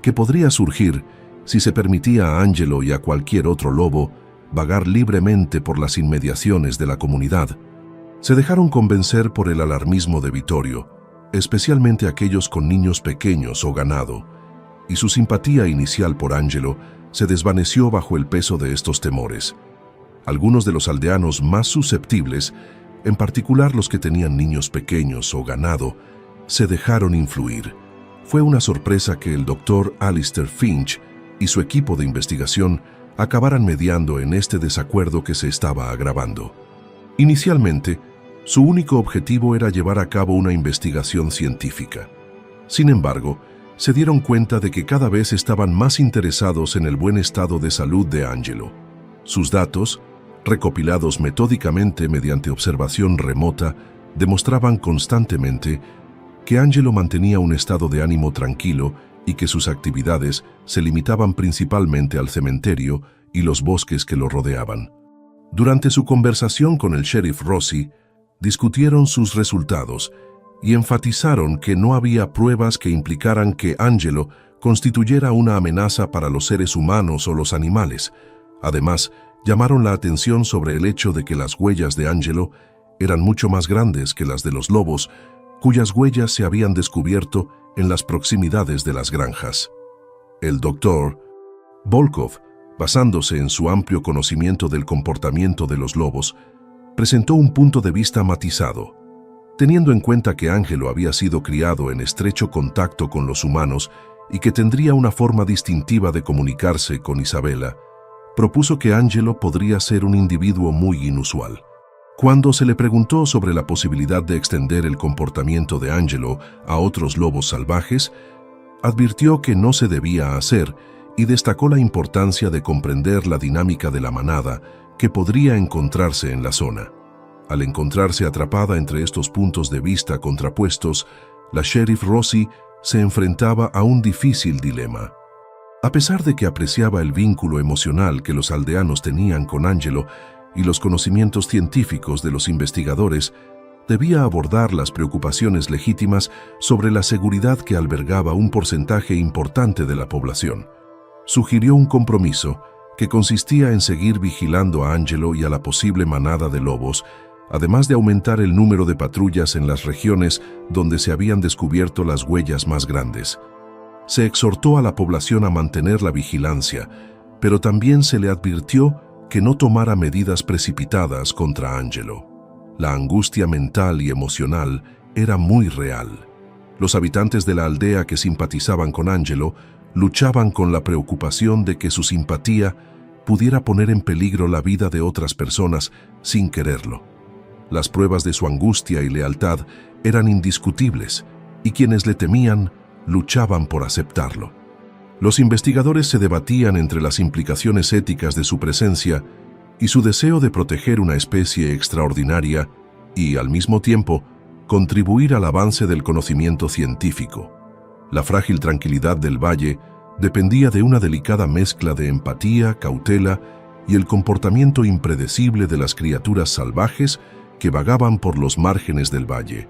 A: que podría surgir si se permitía a Angelo y a cualquier otro lobo vagar libremente por las inmediaciones de la comunidad. Se dejaron convencer por el alarmismo de Vittorio, especialmente aquellos con niños pequeños o ganado, y su simpatía inicial por Angelo se desvaneció bajo el peso de estos temores. Algunos de los aldeanos más susceptibles, en particular los que tenían niños pequeños o ganado, se dejaron influir. Fue una sorpresa que el doctor Alistair Finch y su equipo de investigación acabaran mediando en este desacuerdo que se estaba agravando. Inicialmente, su único objetivo era llevar a cabo una investigación científica. Sin embargo, se dieron cuenta de que cada vez estaban más interesados en el buen estado de salud de Angelo. Sus datos, recopilados metódicamente mediante observación remota, demostraban constantemente que Angelo mantenía un estado de ánimo tranquilo y que sus actividades se limitaban principalmente al cementerio y los bosques que lo rodeaban. Durante su conversación con el sheriff Rossi, discutieron sus resultados y enfatizaron que no había pruebas que implicaran que Angelo constituyera una amenaza para los seres humanos o los animales. Además, llamaron la atención sobre el hecho de que las huellas de Angelo eran mucho más grandes que las de los lobos, cuyas huellas se habían descubierto en las proximidades de las granjas. El doctor Volkov, basándose en su amplio conocimiento del comportamiento de los lobos, presentó un punto de vista matizado. Teniendo en cuenta que Angelo había sido criado en estrecho contacto con los humanos y que tendría una forma distintiva de comunicarse con Isabella, propuso que Angelo podría ser un individuo muy inusual. Cuando se le preguntó sobre la posibilidad de extender el comportamiento de Angelo a otros lobos salvajes, advirtió que no se debía hacer y destacó la importancia de comprender la dinámica de la manada que podría encontrarse en la zona. Al encontrarse atrapada entre estos puntos de vista contrapuestos, la sheriff Rossi se enfrentaba a un difícil dilema. A pesar de que apreciaba el vínculo emocional que los aldeanos tenían con Angelo y los conocimientos científicos de los investigadores, debía abordar las preocupaciones legítimas sobre la seguridad que albergaba un porcentaje importante de la población. Sugirió un compromiso que consistía en seguir vigilando a Angelo y a la posible manada de lobos, además de aumentar el número de patrullas en las regiones donde se habían descubierto las huellas más grandes. Se exhortó a la población a mantener la vigilancia, pero también se le advirtió que no tomara medidas precipitadas contra Angelo. La angustia mental y emocional era muy real. Los habitantes de la aldea que simpatizaban con Angelo luchaban con la preocupación de que su simpatía pudiera poner en peligro la vida de otras personas sin quererlo. Las pruebas de su angustia y lealtad eran indiscutibles, y quienes le temían luchaban por aceptarlo. Los investigadores se debatían entre las implicaciones éticas de su presencia y su deseo de proteger una especie extraordinaria y, al mismo tiempo, contribuir al avance del conocimiento científico. La frágil tranquilidad del valle dependía de una delicada mezcla de empatía, cautela y el comportamiento impredecible de las criaturas salvajes que vagaban por los márgenes del valle.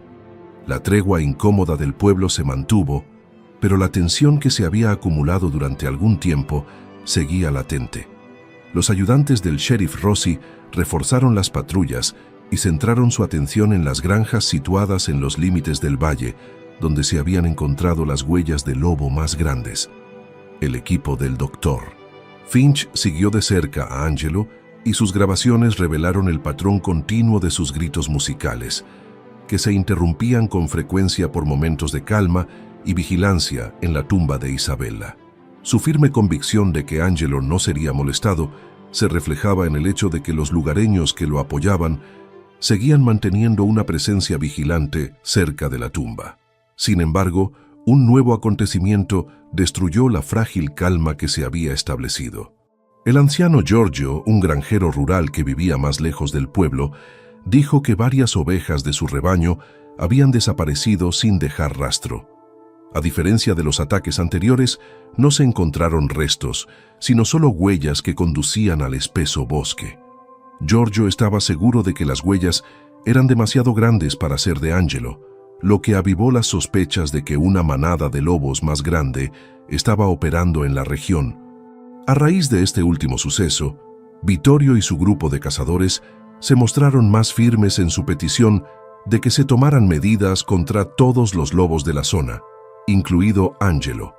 A: La tregua incómoda del pueblo se mantuvo, pero la tensión que se había acumulado durante algún tiempo seguía latente. Los ayudantes del sheriff Rossi reforzaron las patrullas y centraron su atención en las granjas situadas en los límites del valle, donde se habían encontrado las huellas de lobo más grandes. El equipo del Dr. Finch siguió de cerca a Angelo y sus grabaciones revelaron el patrón continuo de sus gritos musicales, que se interrumpían con frecuencia por momentos de calma y vigilancia en la tumba de Isabella. Su firme convicción de que Angelo no sería molestado se reflejaba en el hecho de que los lugareños que lo apoyaban seguían manteniendo una presencia vigilante cerca de la tumba. Sin embargo, un nuevo acontecimiento destruyó la frágil calma que se había establecido. El anciano Giorgio, un granjero rural que vivía más lejos del pueblo, dijo que varias ovejas de su rebaño habían desaparecido sin dejar rastro. A diferencia de los ataques anteriores, no se encontraron restos, sino solo huellas que conducían al espeso bosque. Giorgio estaba seguro de que las huellas eran demasiado grandes para ser de Angelo, lo que avivó las sospechas de que una manada de lobos más grande estaba operando en la región. A raíz de este último suceso, Vittorio y su grupo de cazadores se mostraron más firmes en su petición de que se tomaran medidas contra todos los lobos de la zona, incluido Angelo.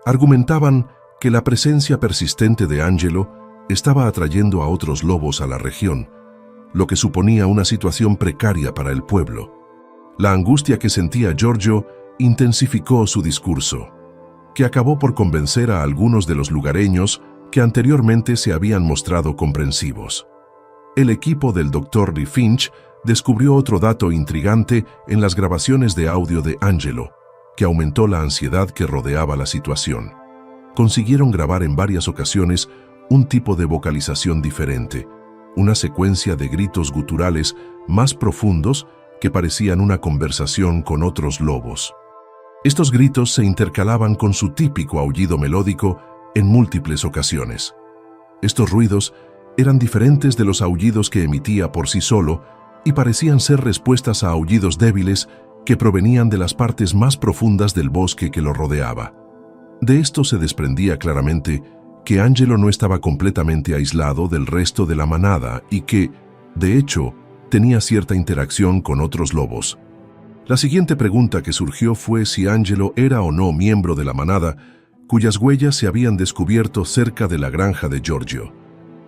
A: Argumentaban que la presencia persistente de Angelo estaba atrayendo a otros lobos a la región, lo que suponía una situación precaria para el pueblo. La angustia que sentía Giorgio intensificó su discurso, que acabó por convencer a algunos de los lugareños que anteriormente se habían mostrado comprensivos. El equipo del Dr. Finch descubrió otro dato intrigante en las grabaciones de audio de Angelo, que aumentó la ansiedad que rodeaba la situación. Consiguieron grabar en varias ocasiones un tipo de vocalización diferente, una secuencia de gritos guturales más profundos que parecían una conversación con otros lobos. Estos gritos se intercalaban con su típico aullido melódico en múltiples ocasiones. Estos ruidos eran diferentes de los aullidos que emitía por sí solo y parecían ser respuestas a aullidos débiles que provenían de las partes más profundas del bosque que lo rodeaba. De esto se desprendía claramente que Angelo no estaba completamente aislado del resto de la manada y que, de hecho, tenía cierta interacción con otros lobos. La siguiente pregunta que surgió fue si Angelo era o no miembro de la manada, cuyas huellas se habían descubierto cerca de la granja de Giorgio.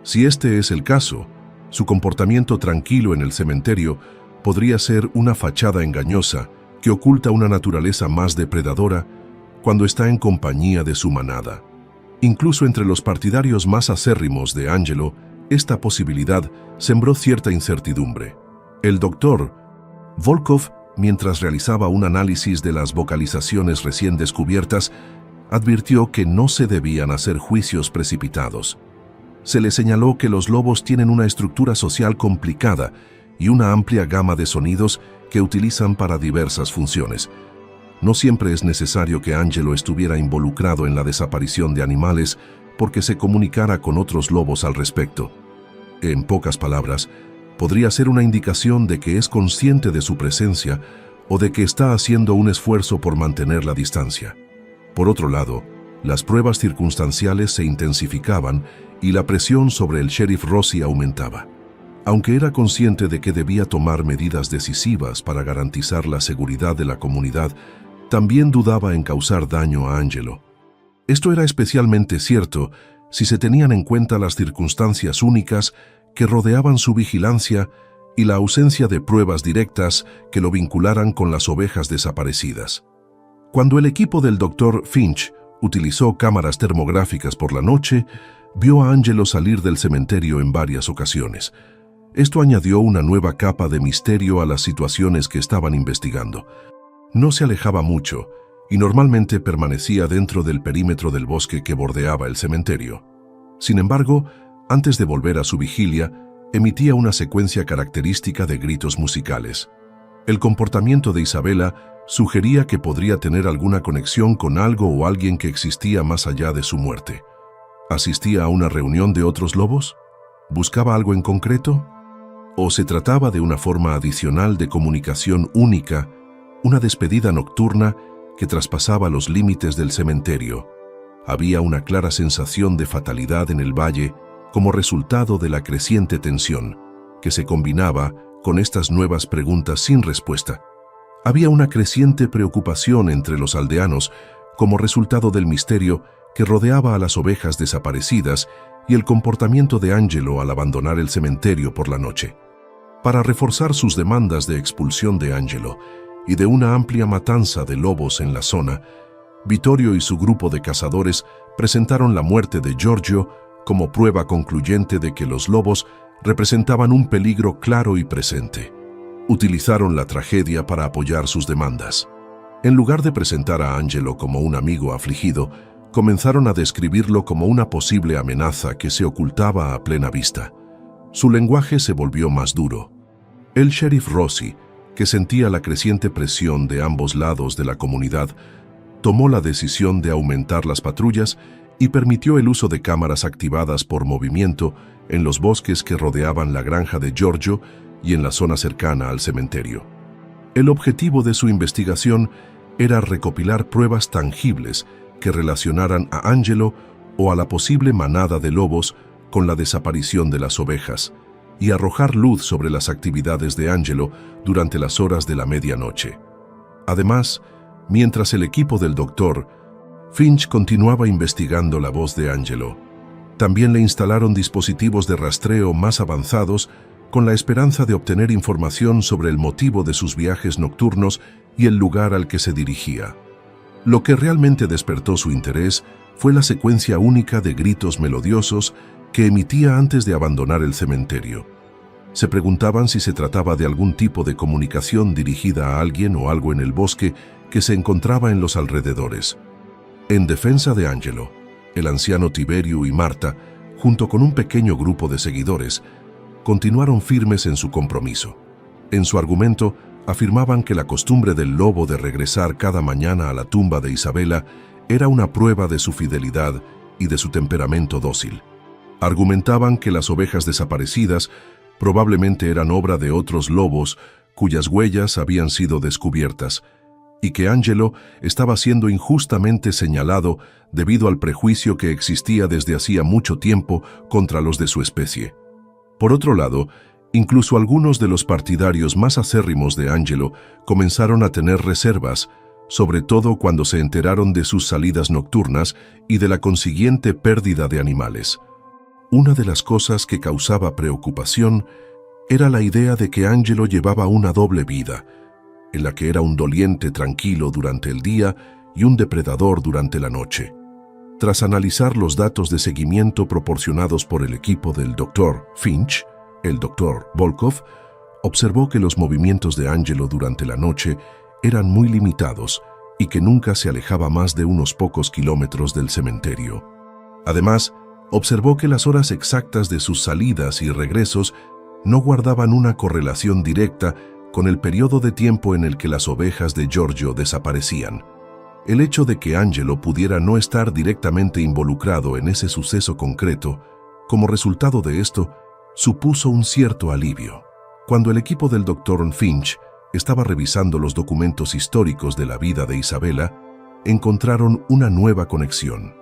A: Si este es el caso, su comportamiento tranquilo en el cementerio podría ser una fachada engañosa que oculta una naturaleza más depredadora cuando está en compañía de su manada. Incluso entre los partidarios más acérrimos de Angelo, esta posibilidad sembró cierta incertidumbre. El doctor Volkov, mientras realizaba un análisis de las vocalizaciones recién descubiertas, advirtió que no se debían hacer juicios precipitados. Se le señaló que los lobos tienen una estructura social complicada y una amplia gama de sonidos que utilizan para diversas funciones. No siempre es necesario que Angelo estuviera involucrado en la desaparición de animales porque se comunicara con otros lobos al respecto. En pocas palabras, podría ser una indicación de que es consciente de su presencia o de que está haciendo un esfuerzo por mantener la distancia. Por otro lado, las pruebas circunstanciales se intensificaban y la presión sobre el sheriff Rossi aumentaba. Aunque era consciente de que debía tomar medidas decisivas para garantizar la seguridad de la comunidad, también dudaba en causar daño a Angelo. Esto era especialmente cierto si se tenían en cuenta las circunstancias únicas que rodeaban su vigilancia y la ausencia de pruebas directas que lo vincularan con las ovejas desaparecidas. Cuando el equipo del Dr. Finch utilizó cámaras termográficas por la noche, vio a Angelo salir del cementerio en varias ocasiones. Esto añadió una nueva capa de misterio a las situaciones que estaban investigando. No se alejaba mucho y normalmente permanecía dentro del perímetro del bosque que bordeaba el cementerio. Sin embargo, antes de volver a su vigilia, emitía una secuencia característica de gritos musicales. El comportamiento de Isabella sugería que podría tener alguna conexión con algo o alguien que existía más allá de su muerte. ¿Asistía a una reunión de otros lobos? ¿Buscaba algo en concreto? ¿O se trataba de una forma adicional de comunicación única, una despedida nocturna que traspasaba los límites del cementerio. Había una clara sensación de fatalidad en el valle como resultado de la creciente tensión, que se combinaba con estas nuevas preguntas sin respuesta. Había una creciente preocupación entre los aldeanos como resultado del misterio que rodeaba a las ovejas desaparecidas y el comportamiento de Angelo al abandonar el cementerio por la noche. Para reforzar sus demandas de expulsión de Angelo y de una amplia matanza de lobos en la zona, Vittorio y su grupo de cazadores presentaron la muerte de Giorgio como prueba concluyente de que los lobos representaban un peligro claro y presente. Utilizaron la tragedia para apoyar sus demandas. En lugar de presentar a Angelo como un amigo afligido, comenzaron a describirlo como una posible amenaza que se ocultaba a plena vista. Su lenguaje se volvió más duro. El sheriff Rossi, que sentía la creciente presión de ambos lados de la comunidad, tomó la decisión de aumentar las patrullas y permitió el uso de cámaras activadas por movimiento en los bosques que rodeaban la granja de Giorgio y en la zona cercana al cementerio. El objetivo de su investigación era recopilar pruebas tangibles que relacionaran a Angelo o a la posible manada de lobos con la desaparición de las ovejas y arrojar luz sobre las actividades de Angelo durante las horas de la medianoche. Además, mientras el equipo del doctor, Finch continuaba investigando la voz de Angelo. También le instalaron dispositivos de rastreo más avanzados con la esperanza de obtener información sobre el motivo de sus viajes nocturnos y el lugar al que se dirigía. Lo que realmente despertó su interés fue la secuencia única de gritos melodiosos que emitía antes de abandonar el cementerio. Se preguntaban si se trataba de algún tipo de comunicación dirigida a alguien o algo en el bosque que se encontraba en los alrededores. En defensa de Angelo, el anciano Tiberio y Marta, junto con un pequeño grupo de seguidores, continuaron firmes en su compromiso. En su argumento, afirmaban que la costumbre del lobo de regresar cada mañana a la tumba de Isabella era una prueba de su fidelidad y de su temperamento dócil. Argumentaban que las ovejas desaparecidas probablemente eran obra de otros lobos cuyas huellas habían sido descubiertas, y que Angelo estaba siendo injustamente señalado debido al prejuicio que existía desde hacía mucho tiempo contra los de su especie. Por otro lado, incluso algunos de los partidarios más acérrimos de Angelo comenzaron a tener reservas, sobre todo cuando se enteraron de sus salidas nocturnas y de la consiguiente pérdida de animales. Una de las cosas que causaba preocupación era la idea de que Angelo llevaba una doble vida, en la que era un doliente tranquilo durante el día y un depredador durante la noche. Tras analizar los datos de seguimiento proporcionados por el equipo del Dr. Finch, el Dr. Volkov observó que los movimientos de Angelo durante la noche eran muy limitados y que nunca se alejaba más de unos pocos kilómetros del cementerio. Además, observó que las horas exactas de sus salidas y regresos no guardaban una correlación directa con el periodo de tiempo en el que las ovejas de Giorgio desaparecían. El hecho de que Angelo pudiera no estar directamente involucrado en ese suceso concreto, como resultado de esto, supuso un cierto alivio. Cuando el equipo del Dr. Finch estaba revisando los documentos históricos de la vida de Isabella, encontraron una nueva conexión.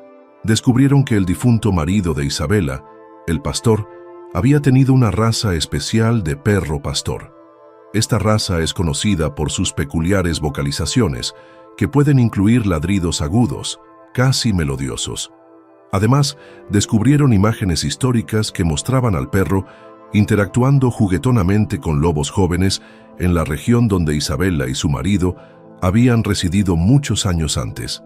A: Descubrieron que el difunto marido de Isabella, el pastor, había tenido una raza especial de perro pastor. Esta raza es conocida por sus peculiares vocalizaciones, que pueden incluir ladridos agudos, casi melodiosos. Además, descubrieron imágenes históricas que mostraban al perro interactuando juguetonamente con lobos jóvenes en la región donde Isabella y su marido habían residido muchos años antes.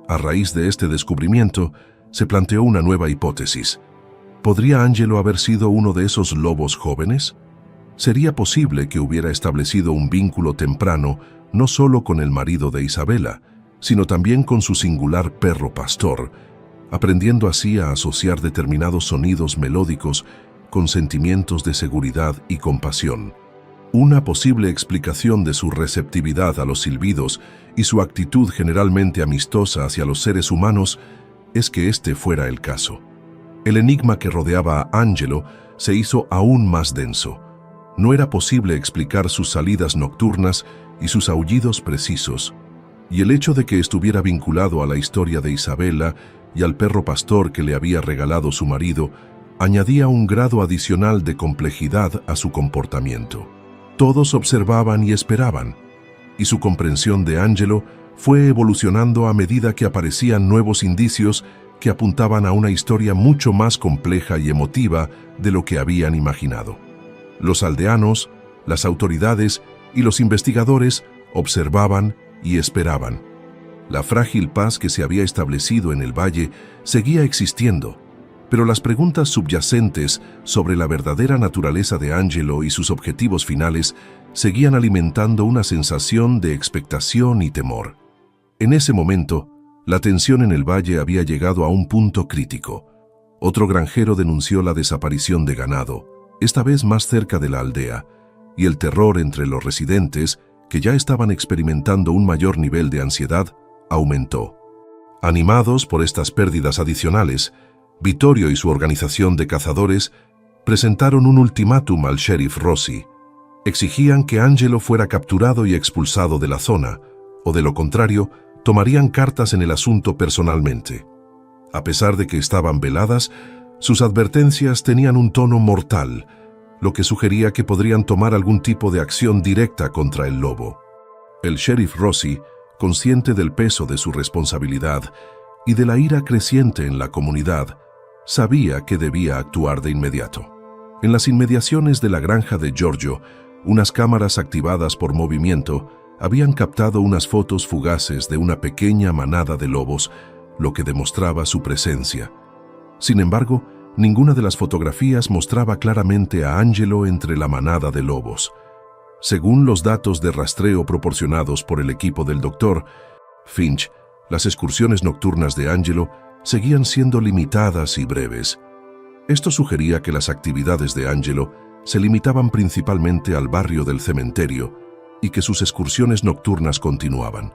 A: A raíz de este descubrimiento, se planteó una nueva hipótesis. ¿Podría Angelo haber sido uno de esos lobos jóvenes? Sería posible que hubiera establecido un vínculo temprano no solo con el marido de Isabella, sino también con su singular perro pastor, aprendiendo así a asociar determinados sonidos melódicos con sentimientos de seguridad y compasión. Una posible explicación de su receptividad a los silbidos y su actitud generalmente amistosa hacia los seres humanos es que este fuera el caso. El enigma que rodeaba a Angelo se hizo aún más denso. No era posible explicar sus salidas nocturnas y sus aullidos precisos. y el hecho de que estuviera vinculado a la historia de Isabella y al perro pastor que le había regalado su marido, añadía un grado adicional de complejidad a su comportamiento. Todos observaban y esperaban, y su comprensión de Angelo fue evolucionando a medida que aparecían nuevos indicios que apuntaban a una historia mucho más compleja y emotiva de lo que habían imaginado. Los aldeanos, las autoridades y los investigadores observaban y esperaban. La frágil paz que se había establecido en el valle seguía existiendo, pero las preguntas subyacentes sobre la verdadera naturaleza de Angelo y sus objetivos finales seguían alimentando una sensación de expectación y temor. En ese momento, la tensión en el valle había llegado a un punto crítico. Otro granjero denunció la desaparición de ganado, esta vez más cerca de la aldea, y el terror entre los residentes, que ya estaban experimentando un mayor nivel de ansiedad, aumentó. Animados por estas pérdidas adicionales, Vittorio y su organización de cazadores presentaron un ultimátum al sheriff Rossi. Exigían que Angelo fuera capturado y expulsado de la zona, o de lo contrario, tomarían cartas en el asunto personalmente. A pesar de que estaban veladas, sus advertencias tenían un tono mortal, lo que sugería que podrían tomar algún tipo de acción directa contra el lobo. El sheriff Rossi, consciente del peso de su responsabilidad y de la ira creciente en la comunidad, sabía que debía actuar de inmediato. En las inmediaciones de la granja de Giorgio, unas cámaras activadas por movimiento habían captado unas fotos fugaces de una pequeña manada de lobos, lo que demostraba su presencia. Sin embargo, ninguna de las fotografías mostraba claramente a Angelo entre la manada de lobos. Según los datos de rastreo proporcionados por el equipo del Dr. Finch, las excursiones nocturnas de Angelo seguían siendo limitadas y breves. Esto sugería que las actividades de Angelo se limitaban principalmente al barrio del cementerio y que sus excursiones nocturnas continuaban.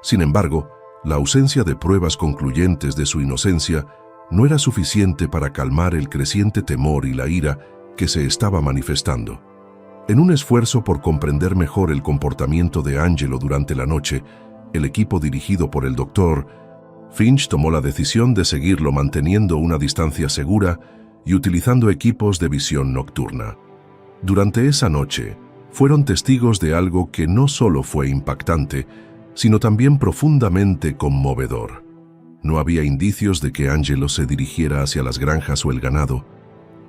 A: Sin embargo, la ausencia de pruebas concluyentes de su inocencia no era suficiente para calmar el creciente temor y la ira que se estaba manifestando. En un esfuerzo por comprender mejor el comportamiento de Angelo durante la noche, el equipo dirigido por el Dr. Finch tomó la decisión de seguirlo manteniendo una distancia segura y utilizando equipos de visión nocturna. Durante esa noche, fueron testigos de algo que no solo fue impactante, sino también profundamente conmovedor. No había indicios de que Angelo se dirigiera hacia las granjas o el ganado.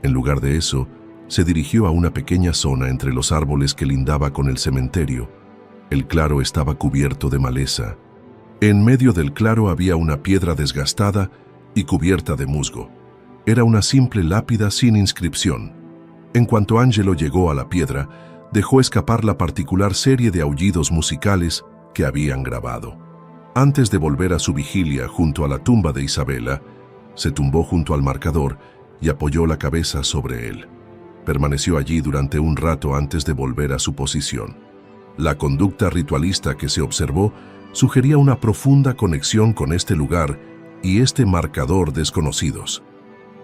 A: En lugar de eso, se dirigió a una pequeña zona entre los árboles que lindaba con el cementerio. El claro estaba cubierto de maleza. En medio del claro había una piedra desgastada y cubierta de musgo. Era una simple lápida sin inscripción. En cuanto Angelo llegó a la piedra, dejó escapar la particular serie de aullidos musicales que habían grabado. Antes de volver a su vigilia junto a la tumba de Isabella, se tumbó junto al marcador y apoyó la cabeza sobre él. Permaneció allí durante un rato antes de volver a su posición. La conducta ritualista que se observó sugería una profunda conexión con este lugar y este marcador desconocidos.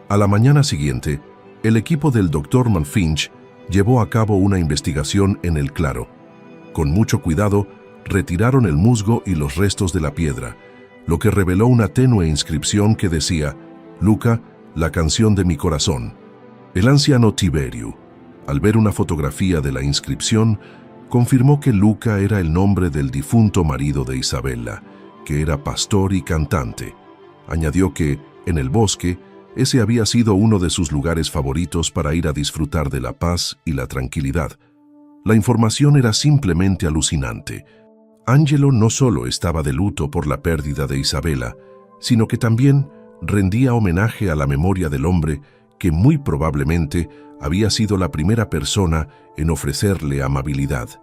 A: A la mañana siguiente, el equipo del Dr. Finch llevó a cabo una investigación en el claro. Con mucho cuidado, retiraron el musgo y los restos de la piedra, lo que reveló una tenue inscripción que decía: Luca, la canción de mi corazón. El anciano Tiberio, al ver una fotografía de la inscripción, confirmó que Luca era el nombre del difunto marido de Isabella, que era pastor y cantante. Añadió que, en el bosque, ese había sido uno de sus lugares favoritos para ir a disfrutar de la paz y la tranquilidad. La información era simplemente alucinante. Angelo no solo estaba de luto por la pérdida de Isabella, sino que también rendía homenaje a la memoria del hombre que muy probablemente había sido la primera persona en ofrecerle amabilidad.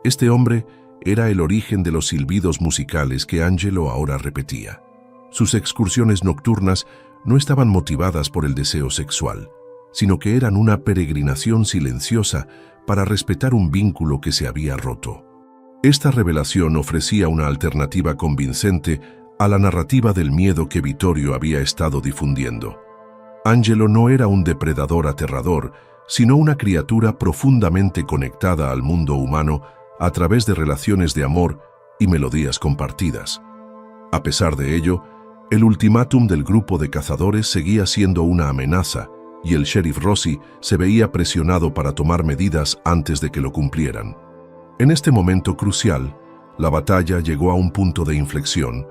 A: Este hombre era el origen de los silbidos musicales que Angelo ahora repetía. Sus excursiones nocturnas no estaban motivadas por el deseo sexual, sino que eran una peregrinación silenciosa para respetar un vínculo que se había roto. Esta revelación ofrecía una alternativa convincente a la narrativa del miedo que Vittorio había estado difundiendo. Angelo no era un depredador aterrador, sino una criatura profundamente conectada al mundo humano a través de relaciones de amor y melodías compartidas. A pesar de ello, el ultimátum del grupo de cazadores seguía siendo una amenaza y el sheriff Rossi se veía presionado para tomar medidas antes de que lo cumplieran. En este momento crucial, la batalla llegó a un punto de inflexión.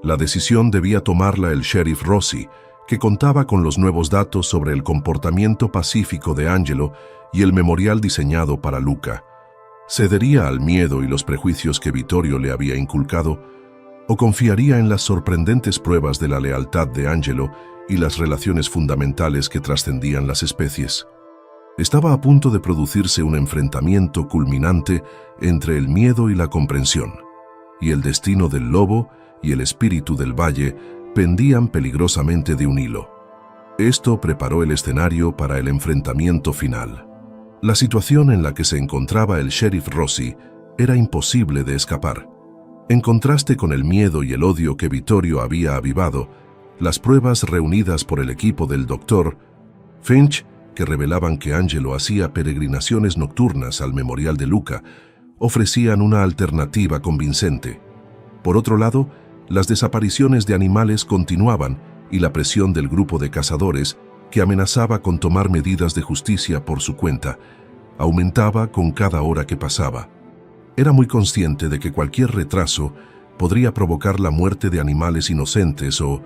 A: La decisión debía tomarla el sheriff Rossi, que contaba con los nuevos datos sobre el comportamiento pacífico de Angelo y el memorial diseñado para Luca. ¿Cedería al miedo y los prejuicios que Vittorio le había inculcado, o confiaría en las sorprendentes pruebas de la lealtad de Angelo y las relaciones fundamentales que trascendían las especies? Estaba a punto de producirse un enfrentamiento culminante entre el miedo y la comprensión, y el destino del lobo y el espíritu del valle pendían peligrosamente de un hilo. Esto preparó el escenario para el enfrentamiento final. La situación en la que se encontraba el sheriff Rossi era imposible de escapar. En contraste con el miedo y el odio que Vittorio había avivado, las pruebas reunidas por el equipo del Dr. Finch, que revelaban que Angelo hacía peregrinaciones nocturnas al memorial de Luca, ofrecían una alternativa convincente. Por otro lado, las desapariciones de animales continuaban y la presión del grupo de cazadores, que amenazaba con tomar medidas de justicia por su cuenta, aumentaba con cada hora que pasaba. Era muy consciente de que cualquier retraso podría provocar la muerte de animales inocentes o,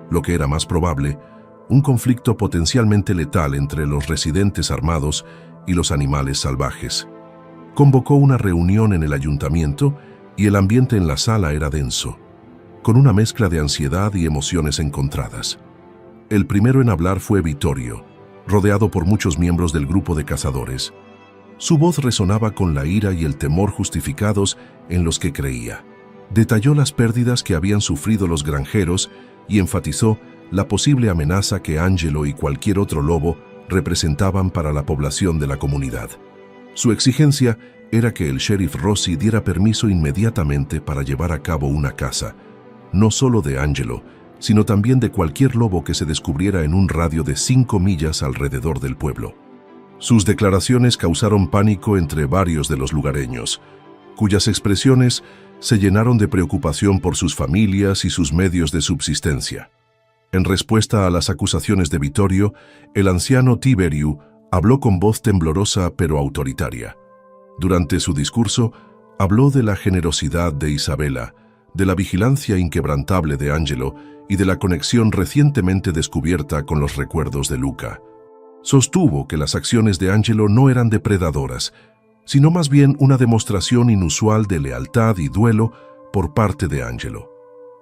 A: lo que era más probable, un conflicto potencialmente letal entre los residentes armados y los animales salvajes. Convocó una reunión en el ayuntamiento y el ambiente en la sala era denso, con una mezcla de ansiedad y emociones encontradas. El primero en hablar fue Vittorio, rodeado por muchos miembros del grupo de cazadores. Su voz resonaba con la ira y el temor justificados en los que creía. Detalló las pérdidas que habían sufrido los granjeros y enfatizó la posible amenaza que Angelo y cualquier otro lobo representaban para la población de la comunidad. Su exigencia era que el sheriff Rossi diera permiso inmediatamente para llevar a cabo una caza, no solo de Angelo, sino también de cualquier lobo que se descubriera en un radio de 5 millas alrededor del pueblo. Sus declaraciones causaron pánico entre varios de los lugareños, cuyas expresiones se llenaron de preocupación por sus familias y sus medios de subsistencia. En respuesta a las acusaciones de Vittorio, el anciano Tiberiu habló con voz temblorosa pero autoritaria. Durante su discurso, habló de la generosidad de Isabella, de la vigilancia inquebrantable de Angelo y de la conexión recientemente descubierta con los recuerdos de Luca. Sostuvo que las acciones de Angelo no eran depredadoras, sino más bien una demostración inusual de lealtad y duelo por parte de Angelo.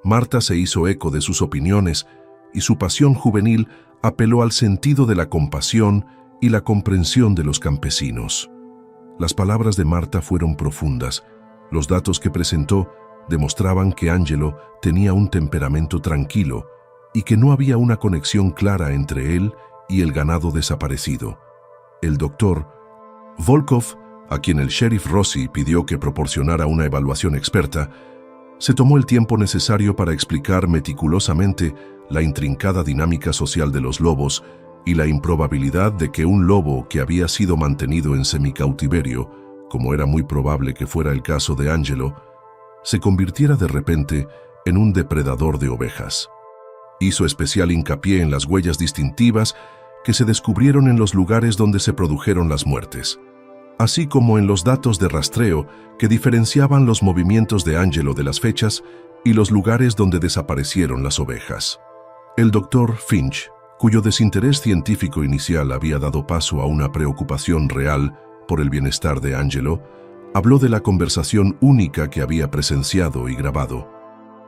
A: Marta se hizo eco de sus opiniones y su pasión juvenil apeló al sentido de la compasión y la comprensión de los campesinos. Las palabras de Marta fueron profundas. Los datos que presentó demostraban que Angelo tenía un temperamento tranquilo y que no había una conexión clara entre él y el ganado desaparecido. El doctor Volkov, a quien el sheriff Rossi pidió que proporcionara una evaluación experta, se tomó el tiempo necesario para explicar meticulosamente la intrincada dinámica social de los lobos y la improbabilidad de que un lobo que había sido mantenido en semicautiverio, como era muy probable que fuera el caso de Angelo, se convirtiera de repente en un depredador de ovejas. Hizo especial hincapié en las huellas distintivas que se descubrieron en los lugares donde se produjeron las muertes, así como en los datos de rastreo que diferenciaban los movimientos de Angelo de las fechas y los lugares donde desaparecieron las ovejas. El Dr. Finch, cuyo desinterés científico inicial había dado paso a una preocupación real por el bienestar de Angelo, habló de la conversación única que había presenciado y grabado.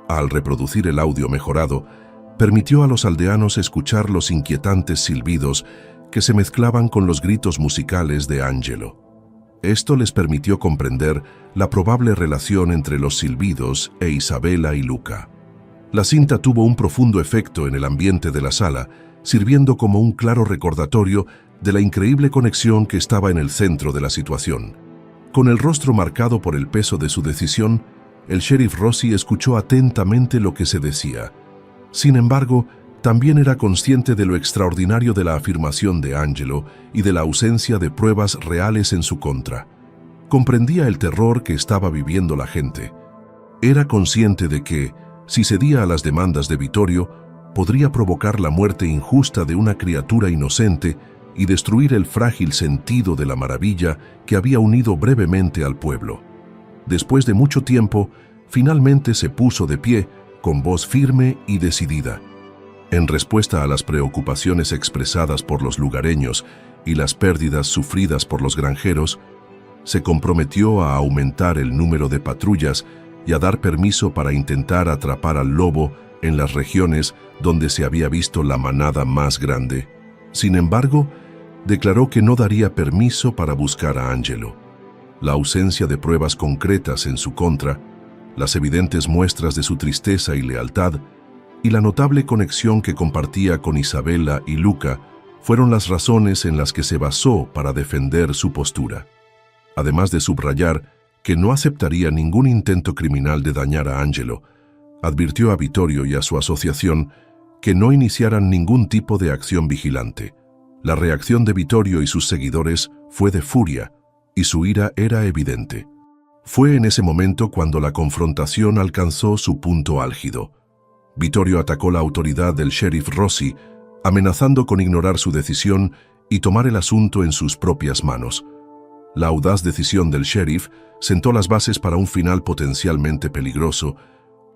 A: Al reproducir el audio mejorado, permitió a los aldeanos escuchar los inquietantes silbidos que se mezclaban con los gritos musicales de Angelo. Esto les permitió comprender la probable relación entre los silbidos e Isabella y Luca. La cinta tuvo un profundo efecto en el ambiente de la sala, sirviendo como un claro recordatorio de la increíble conexión que estaba en el centro de la situación. Con el rostro marcado por el peso de su decisión, el sheriff Rossi escuchó atentamente lo que se decía. Sin embargo, también era consciente de lo extraordinario de la afirmación de Angelo y de la ausencia de pruebas reales en su contra. Comprendía el terror que estaba viviendo la gente. Era consciente de que, si cedía a las demandas de Vittorio, podría provocar la muerte injusta de una criatura inocente y destruir el frágil sentido de la maravilla que había unido brevemente al pueblo. Después de mucho tiempo, finalmente se puso de pie, con voz firme y decidida. En respuesta a las preocupaciones expresadas por los lugareños y las pérdidas sufridas por los granjeros, se comprometió a aumentar el número de patrullas y a dar permiso para intentar atrapar al lobo en las regiones donde se había visto la manada más grande. Sin embargo, declaró que no daría permiso para buscar a Angelo. La ausencia de pruebas concretas en su contra, las evidentes muestras de su tristeza y lealtad, y la notable conexión que compartía con Isabella y Luca fueron las razones en las que se basó para defender su postura. Además de subrayar que no aceptaría ningún intento criminal de dañar a Angelo, advirtió a Vittorio y a su asociación que no iniciaran ningún tipo de acción vigilante. La reacción de Vittorio y sus seguidores fue de furia, y su ira era evidente. Fue en ese momento cuando la confrontación alcanzó su punto álgido. Vittorio atacó la autoridad del sheriff Rossi, amenazando con ignorar su decisión y tomar el asunto en sus propias manos. La audaz decisión del sheriff sentó las bases para un final potencialmente peligroso,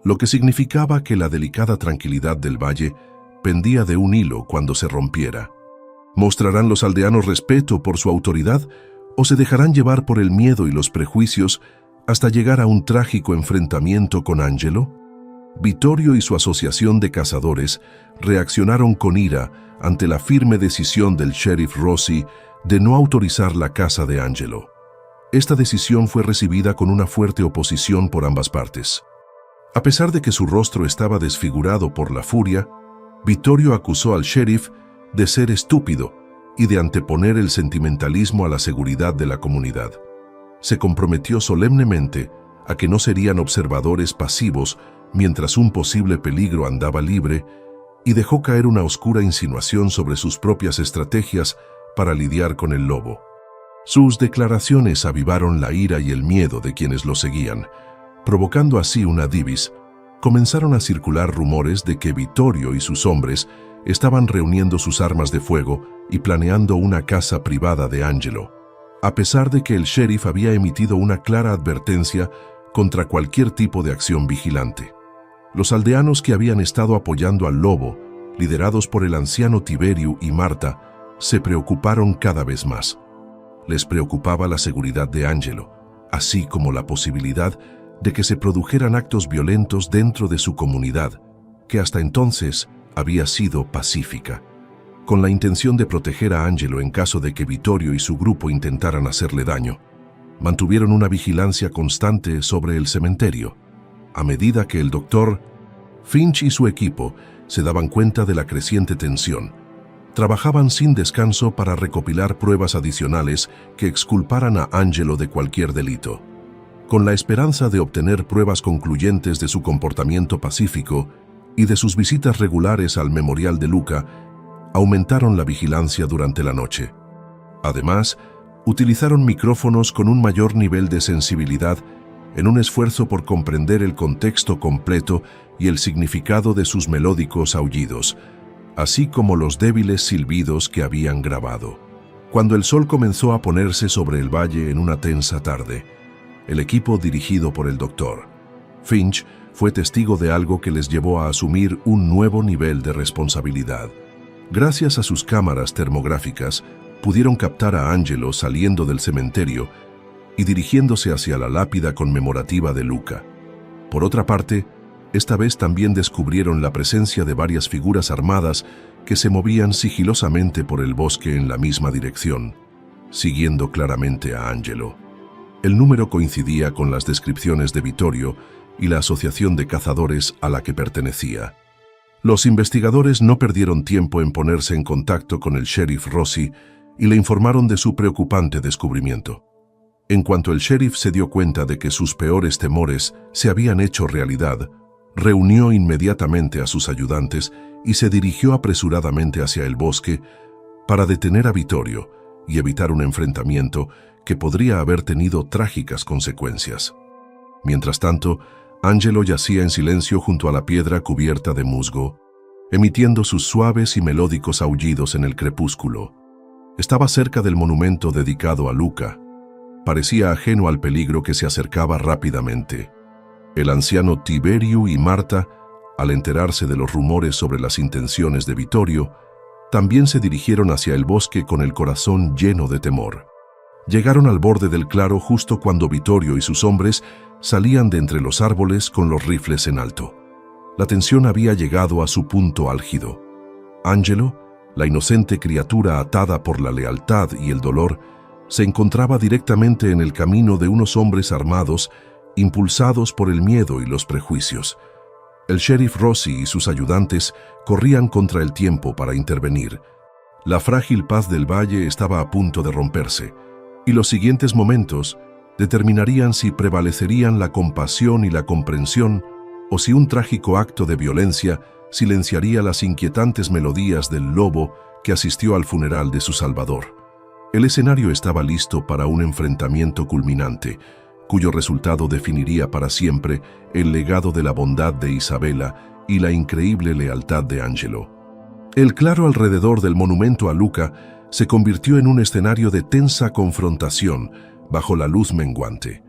A: lo que significaba que la delicada tranquilidad del valle pendía de un hilo cuando se rompiera. ¿Mostrarán los aldeanos respeto por su autoridad o se dejarán llevar por el miedo y los prejuicios hasta llegar a un trágico enfrentamiento con Angelo? Vittorio y su asociación de cazadores reaccionaron con ira ante la firme decisión del sheriff Rossi de no autorizar la caza de Angelo. Esta decisión fue recibida con una fuerte oposición por ambas partes. A pesar de que su rostro estaba desfigurado por la furia, Vittorio acusó al sheriff de ser estúpido y de anteponer el sentimentalismo a la seguridad de la comunidad. Se comprometió solemnemente a que no serían observadores pasivos mientras un posible peligro andaba libre, y dejó caer una oscura insinuación sobre sus propias estrategias para lidiar con el lobo. Sus declaraciones avivaron la ira y el miedo de quienes lo seguían, provocando así una divis. Comenzaron a circular rumores de que Vittorio y sus hombres estaban reuniendo sus armas de fuego y planeando una caza privada de Angelo, a pesar de que el sheriff había emitido una clara advertencia contra cualquier tipo de acción vigilante. Los aldeanos que habían estado apoyando al lobo, liderados por el anciano Tiberio y Marta, se preocuparon cada vez más. Les preocupaba la seguridad de Angelo, así como la posibilidad de que se produjeran actos violentos dentro de su comunidad, que hasta entonces había sido pacífica. Con la intención de proteger a Angelo en caso de que Vittorio y su grupo intentaran hacerle daño, mantuvieron una vigilancia constante sobre el cementerio. A medida que el doctor Finch y su equipo se daban cuenta de la creciente tensión, trabajaban sin descanso para recopilar pruebas adicionales que exculparan a Angelo de cualquier delito. Con la esperanza de obtener pruebas concluyentes de su comportamiento pacífico y de sus visitas regulares al memorial de Luca, aumentaron la vigilancia durante la noche. Además, utilizaron micrófonos con un mayor nivel de sensibilidad en un esfuerzo por comprender el contexto completo y el significado de sus melódicos aullidos, así como los débiles silbidos que habían grabado. Cuando el sol comenzó a ponerse sobre el valle en una tensa tarde, el equipo dirigido por el doctor Finch fue testigo de algo que les llevó a asumir un nuevo nivel de responsabilidad. Gracias a sus cámaras termográficas, pudieron captar a Angelo saliendo del cementerio y dirigiéndose hacia la lápida conmemorativa de Luca. Por otra parte, esta vez también descubrieron la presencia de varias figuras armadas que se movían sigilosamente por el bosque en la misma dirección, siguiendo claramente a Angelo. El número coincidía con las descripciones de Vittorio y la asociación de cazadores a la que pertenecía. Los investigadores no perdieron tiempo en ponerse en contacto con el sheriff Rossi y le informaron de su preocupante descubrimiento. En cuanto el sheriff se dio cuenta de que sus peores temores se habían hecho realidad, reunió inmediatamente a sus ayudantes y se dirigió apresuradamente hacia el bosque para detener a Vittorio y evitar un enfrentamiento que podría haber tenido trágicas consecuencias. Mientras tanto, Angelo yacía en silencio junto a la piedra cubierta de musgo, emitiendo sus suaves y melódicos aullidos en el crepúsculo. Estaba cerca del monumento dedicado a Luca. Parecía ajeno al peligro que se acercaba rápidamente. El anciano Tiberio y Marta, al enterarse de los rumores sobre las intenciones de Vittorio, también se dirigieron hacia el bosque con el corazón lleno de temor. Llegaron al borde del claro justo cuando Vittorio y sus hombres salían de entre los árboles con los rifles en alto. La tensión había llegado a su punto álgido. Angelo, la inocente criatura atada por la lealtad y el dolor, se encontraba directamente en el camino de unos hombres armados, impulsados por el miedo y los prejuicios. El sheriff Rossi y sus ayudantes corrían contra el tiempo para intervenir. La frágil paz del valle estaba a punto de romperse, y los siguientes momentos determinarían si prevalecerían la compasión y la comprensión o si un trágico acto de violencia silenciaría las inquietantes melodías del lobo que asistió al funeral de su salvador. El escenario estaba listo para un enfrentamiento culminante, cuyo resultado definiría para siempre el legado de la bondad de Isabella y la increíble lealtad de Angelo. El claro alrededor del monumento a Luca se convirtió en un escenario de tensa confrontación bajo la luz menguante.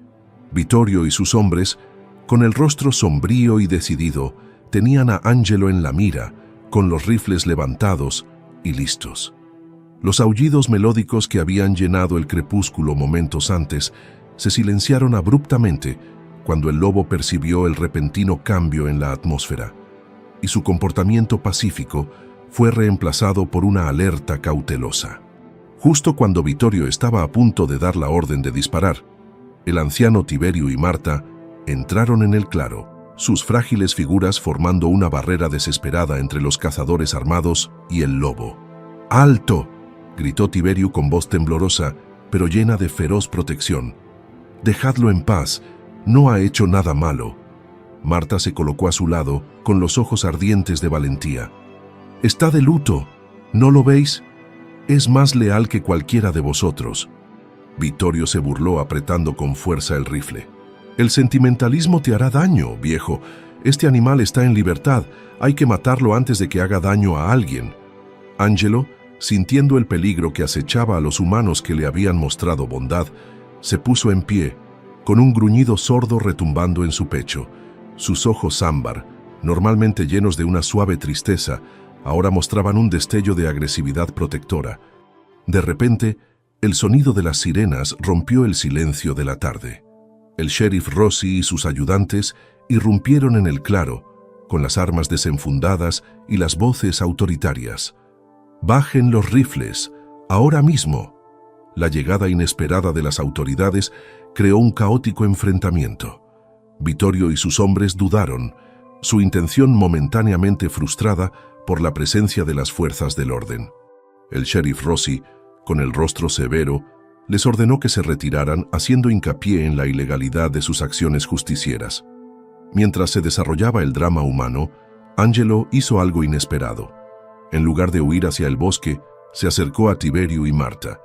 A: Vittorio y sus hombres, con el rostro sombrío y decidido, tenían a Angelo en la mira, con los rifles levantados y listos. Los aullidos melódicos que habían llenado el crepúsculo momentos antes se silenciaron abruptamente cuando el lobo percibió el repentino cambio en la atmósfera, y su comportamiento pacífico fue reemplazado por una alerta cautelosa. Justo cuando Vittorio estaba a punto de dar la orden de disparar, el anciano Tiberio y Marta entraron en el claro, sus frágiles figuras formando una barrera desesperada entre los cazadores armados y el lobo. ¡Alto!, gritó Tiberio con voz temblorosa, pero llena de feroz protección. «Dejadlo en paz, no ha hecho nada malo». Marta se colocó a su lado, con los ojos ardientes de valentía. «Está de luto, ¿no lo veis? Es más leal que cualquiera de vosotros». Vittorio se burló apretando con fuerza el rifle. «El sentimentalismo te hará daño, viejo. Este animal está en libertad. Hay que matarlo antes de que haga daño a alguien». Angelo, sintiendo el peligro que acechaba a los humanos que le habían mostrado bondad, se puso en pie, con un gruñido sordo retumbando en su pecho. Sus ojos ámbar, normalmente llenos de una suave tristeza, ahora mostraban un destello de agresividad protectora. De repente, el sonido de las sirenas rompió el silencio de la tarde. El sheriff Rossi y sus ayudantes irrumpieron en el claro, con las armas desenfundadas y las voces autoritarias. «Bajen los rifles, ahora mismo». La llegada inesperada de las autoridades creó un caótico enfrentamiento. Vittorio y sus hombres dudaron, su intención momentáneamente frustrada por la presencia de las fuerzas del orden. El sheriff Rossi, con el rostro severo, les ordenó que se retiraran, haciendo hincapié en la ilegalidad de sus acciones justicieras. Mientras se desarrollaba el drama humano, Angelo hizo algo inesperado. En lugar de huir hacia el bosque, se acercó a Tiberio y Marta,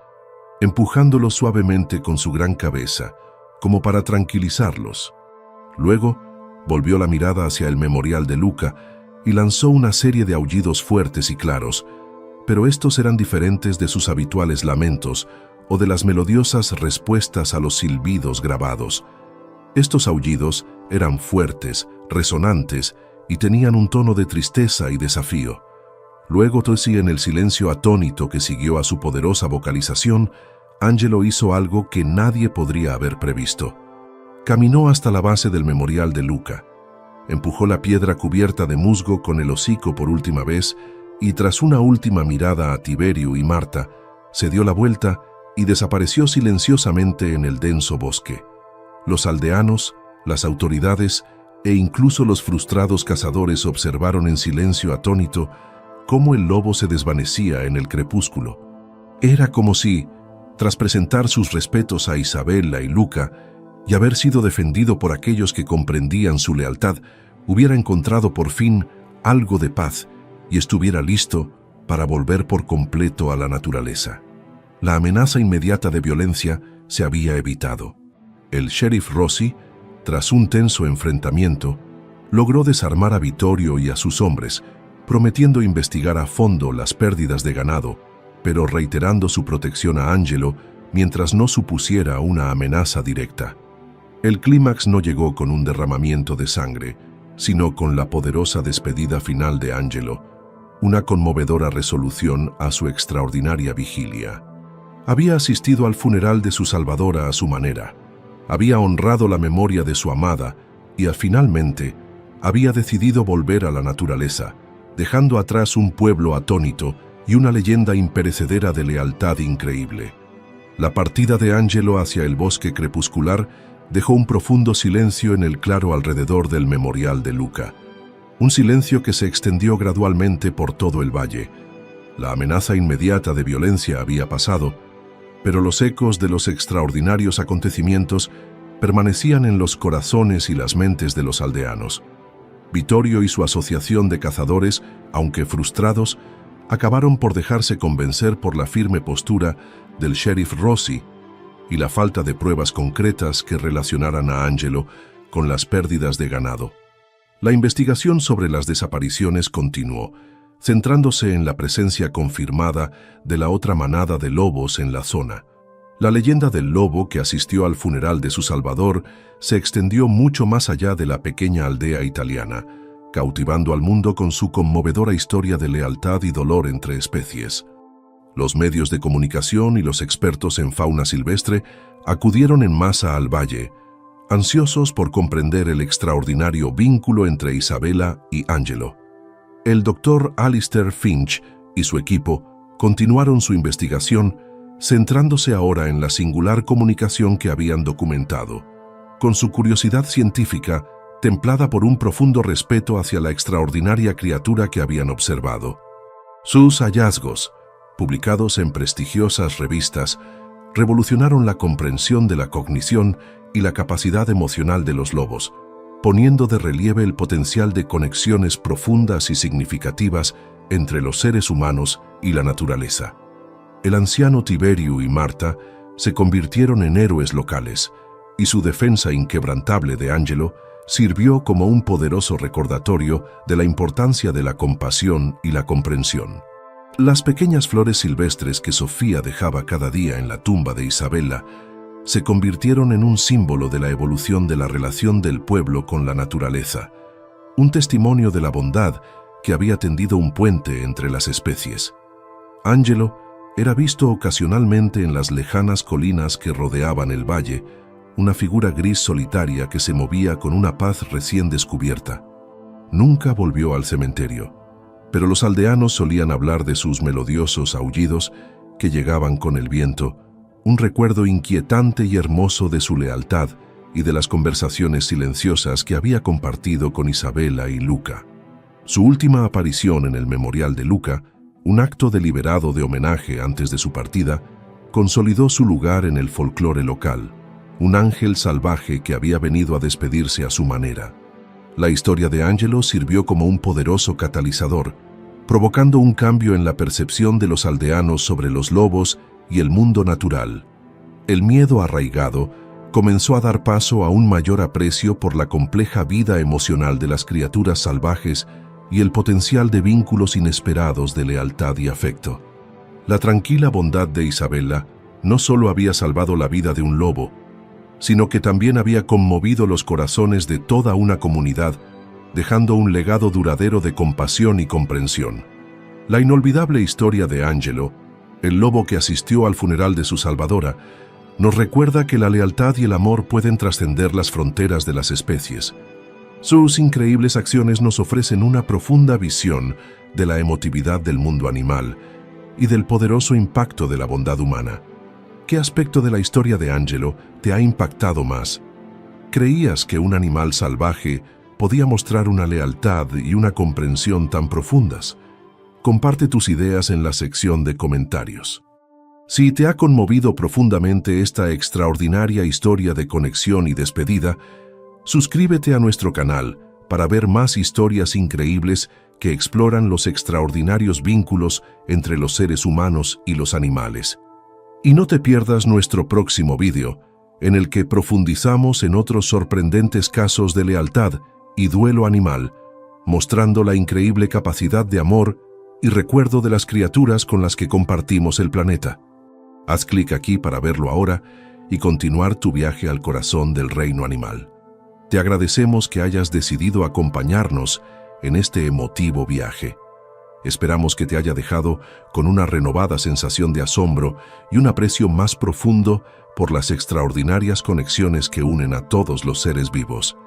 A: empujándolos suavemente con su gran cabeza, como para tranquilizarlos. Luego, volvió la mirada hacia el memorial de Luca y lanzó una serie de aullidos fuertes y claros, pero estos eran diferentes de sus habituales lamentos o de las melodiosas respuestas a los silbidos grabados. Estos aullidos eran fuertes, resonantes y tenían un tono de tristeza y desafío. Luego, en el silencio atónito que siguió a su poderosa vocalización, Angelo hizo algo que nadie podría haber previsto. Caminó hasta la base del memorial de Luca, empujó la piedra cubierta de musgo con el hocico por última vez y, tras una última mirada a Tiberio y Marta, se dio la vuelta y desapareció silenciosamente en el denso bosque. Los aldeanos, las autoridades e incluso los frustrados cazadores observaron en silencio atónito cómo el lobo se desvanecía en el crepúsculo. Era como si, tras presentar sus respetos a Isabella y Luca y haber sido defendido por aquellos que comprendían su lealtad, hubiera encontrado por fin algo de paz y estuviera listo para volver por completo a la naturaleza. La amenaza inmediata de violencia se había evitado. El sheriff Rossi, tras un tenso enfrentamiento, logró desarmar a Vittorio y a sus hombres, prometiendo investigar a fondo las pérdidas de ganado, pero reiterando su protección a Angelo mientras no supusiera una amenaza directa. El clímax no llegó con un derramamiento de sangre, sino con la poderosa despedida final de Angelo, una conmovedora resolución a su extraordinaria vigilia. Había asistido al funeral de su salvadora a su manera, había honrado la memoria de su amada y, finalmente, había decidido volver a la naturaleza, dejando atrás un pueblo atónito y una leyenda imperecedera de lealtad increíble. La partida de Angelo hacia el bosque crepuscular dejó un profundo silencio en el claro alrededor del memorial de Luca, un silencio que se extendió gradualmente por todo el valle. La amenaza inmediata de violencia había pasado, pero los ecos de los extraordinarios acontecimientos permanecían en los corazones y las mentes de los aldeanos. Vittorio y su asociación de cazadores, aunque frustrados, acabaron por dejarse convencer por la firme postura del sheriff Rossi y la falta de pruebas concretas que relacionaran a Angelo con las pérdidas de ganado. La investigación sobre las desapariciones continuó, centrándose en la presencia confirmada de la otra manada de lobos en la zona. La leyenda del lobo que asistió al funeral de su salvador se extendió mucho más allá de la pequeña aldea italiana, cautivando al mundo con su conmovedora historia de lealtad y dolor entre especies. Los medios de comunicación y los expertos en fauna silvestre acudieron en masa al valle, ansiosos por comprender el extraordinario vínculo entre Isabella y Angelo. El doctor Alistair Finch y su equipo continuaron su investigación, centrándose ahora en la singular comunicación que habían documentado. Con su curiosidad científica, templada por un profundo respeto hacia la extraordinaria criatura que habían observado. Sus hallazgos, publicados en prestigiosas revistas, revolucionaron la comprensión de la cognición y la capacidad emocional de los lobos, poniendo de relieve el potencial de conexiones profundas y significativas entre los seres humanos y la naturaleza. El anciano Tiberio y Marta se convirtieron en héroes locales, y su defensa inquebrantable de Angelo sirvió como un poderoso recordatorio de la importancia de la compasión y la comprensión. Las pequeñas flores silvestres que Sofía dejaba cada día en la tumba de Isabella se convirtieron en un símbolo de la evolución de la relación del pueblo con la naturaleza, un testimonio de la bondad que había tendido un puente entre las especies. Angelo era visto ocasionalmente en las lejanas colinas que rodeaban el valle, una figura gris solitaria que se movía con una paz recién descubierta. Nunca volvió al cementerio, pero los aldeanos solían hablar de sus melodiosos aullidos que llegaban con el viento, un recuerdo inquietante y hermoso de su lealtad y de las conversaciones silenciosas que había compartido con Isabella y Luca. Su última aparición en el memorial de Luca, un acto deliberado de homenaje antes de su partida, consolidó su lugar en el folclore local, un ángel salvaje que había venido a despedirse a su manera. La historia de Angelo sirvió como un poderoso catalizador, provocando un cambio en la percepción de los aldeanos sobre los lobos y el mundo natural. El miedo arraigado comenzó a dar paso a un mayor aprecio por la compleja vida emocional de las criaturas salvajes y el potencial de vínculos inesperados de lealtad y afecto. La tranquila bondad de Isabella no solo había salvado la vida de un lobo, sino que también había conmovido los corazones de toda una comunidad, dejando un legado duradero de compasión y comprensión. La inolvidable historia de Angelo, el lobo que asistió al funeral de su salvadora, nos recuerda que la lealtad y el amor pueden trascender las fronteras de las especies. Sus increíbles acciones nos ofrecen una profunda visión de la emotividad del mundo animal y del poderoso impacto de la bondad humana. ¿Qué aspecto de la historia de Angelo te ha impactado más? ¿Creías que un animal salvaje podía mostrar una lealtad y una comprensión tan profundas? Comparte tus ideas en la sección de comentarios. Si te ha conmovido profundamente esta extraordinaria historia de conexión y despedida, suscríbete a nuestro canal para ver más historias increíbles que exploran los extraordinarios vínculos entre los seres humanos y los animales. Y no te pierdas nuestro próximo vídeo, en el que profundizamos en otros sorprendentes casos de lealtad y duelo animal, mostrando la increíble capacidad de amor y recuerdo de las criaturas con las que compartimos el planeta. Haz clic aquí para verlo ahora y continuar tu viaje al corazón del reino animal. Te agradecemos que hayas decidido acompañarnos en este emotivo viaje. Esperamos que te haya dejado con una renovada sensación de asombro y un aprecio más profundo por las extraordinarias conexiones que unen a todos los seres vivos.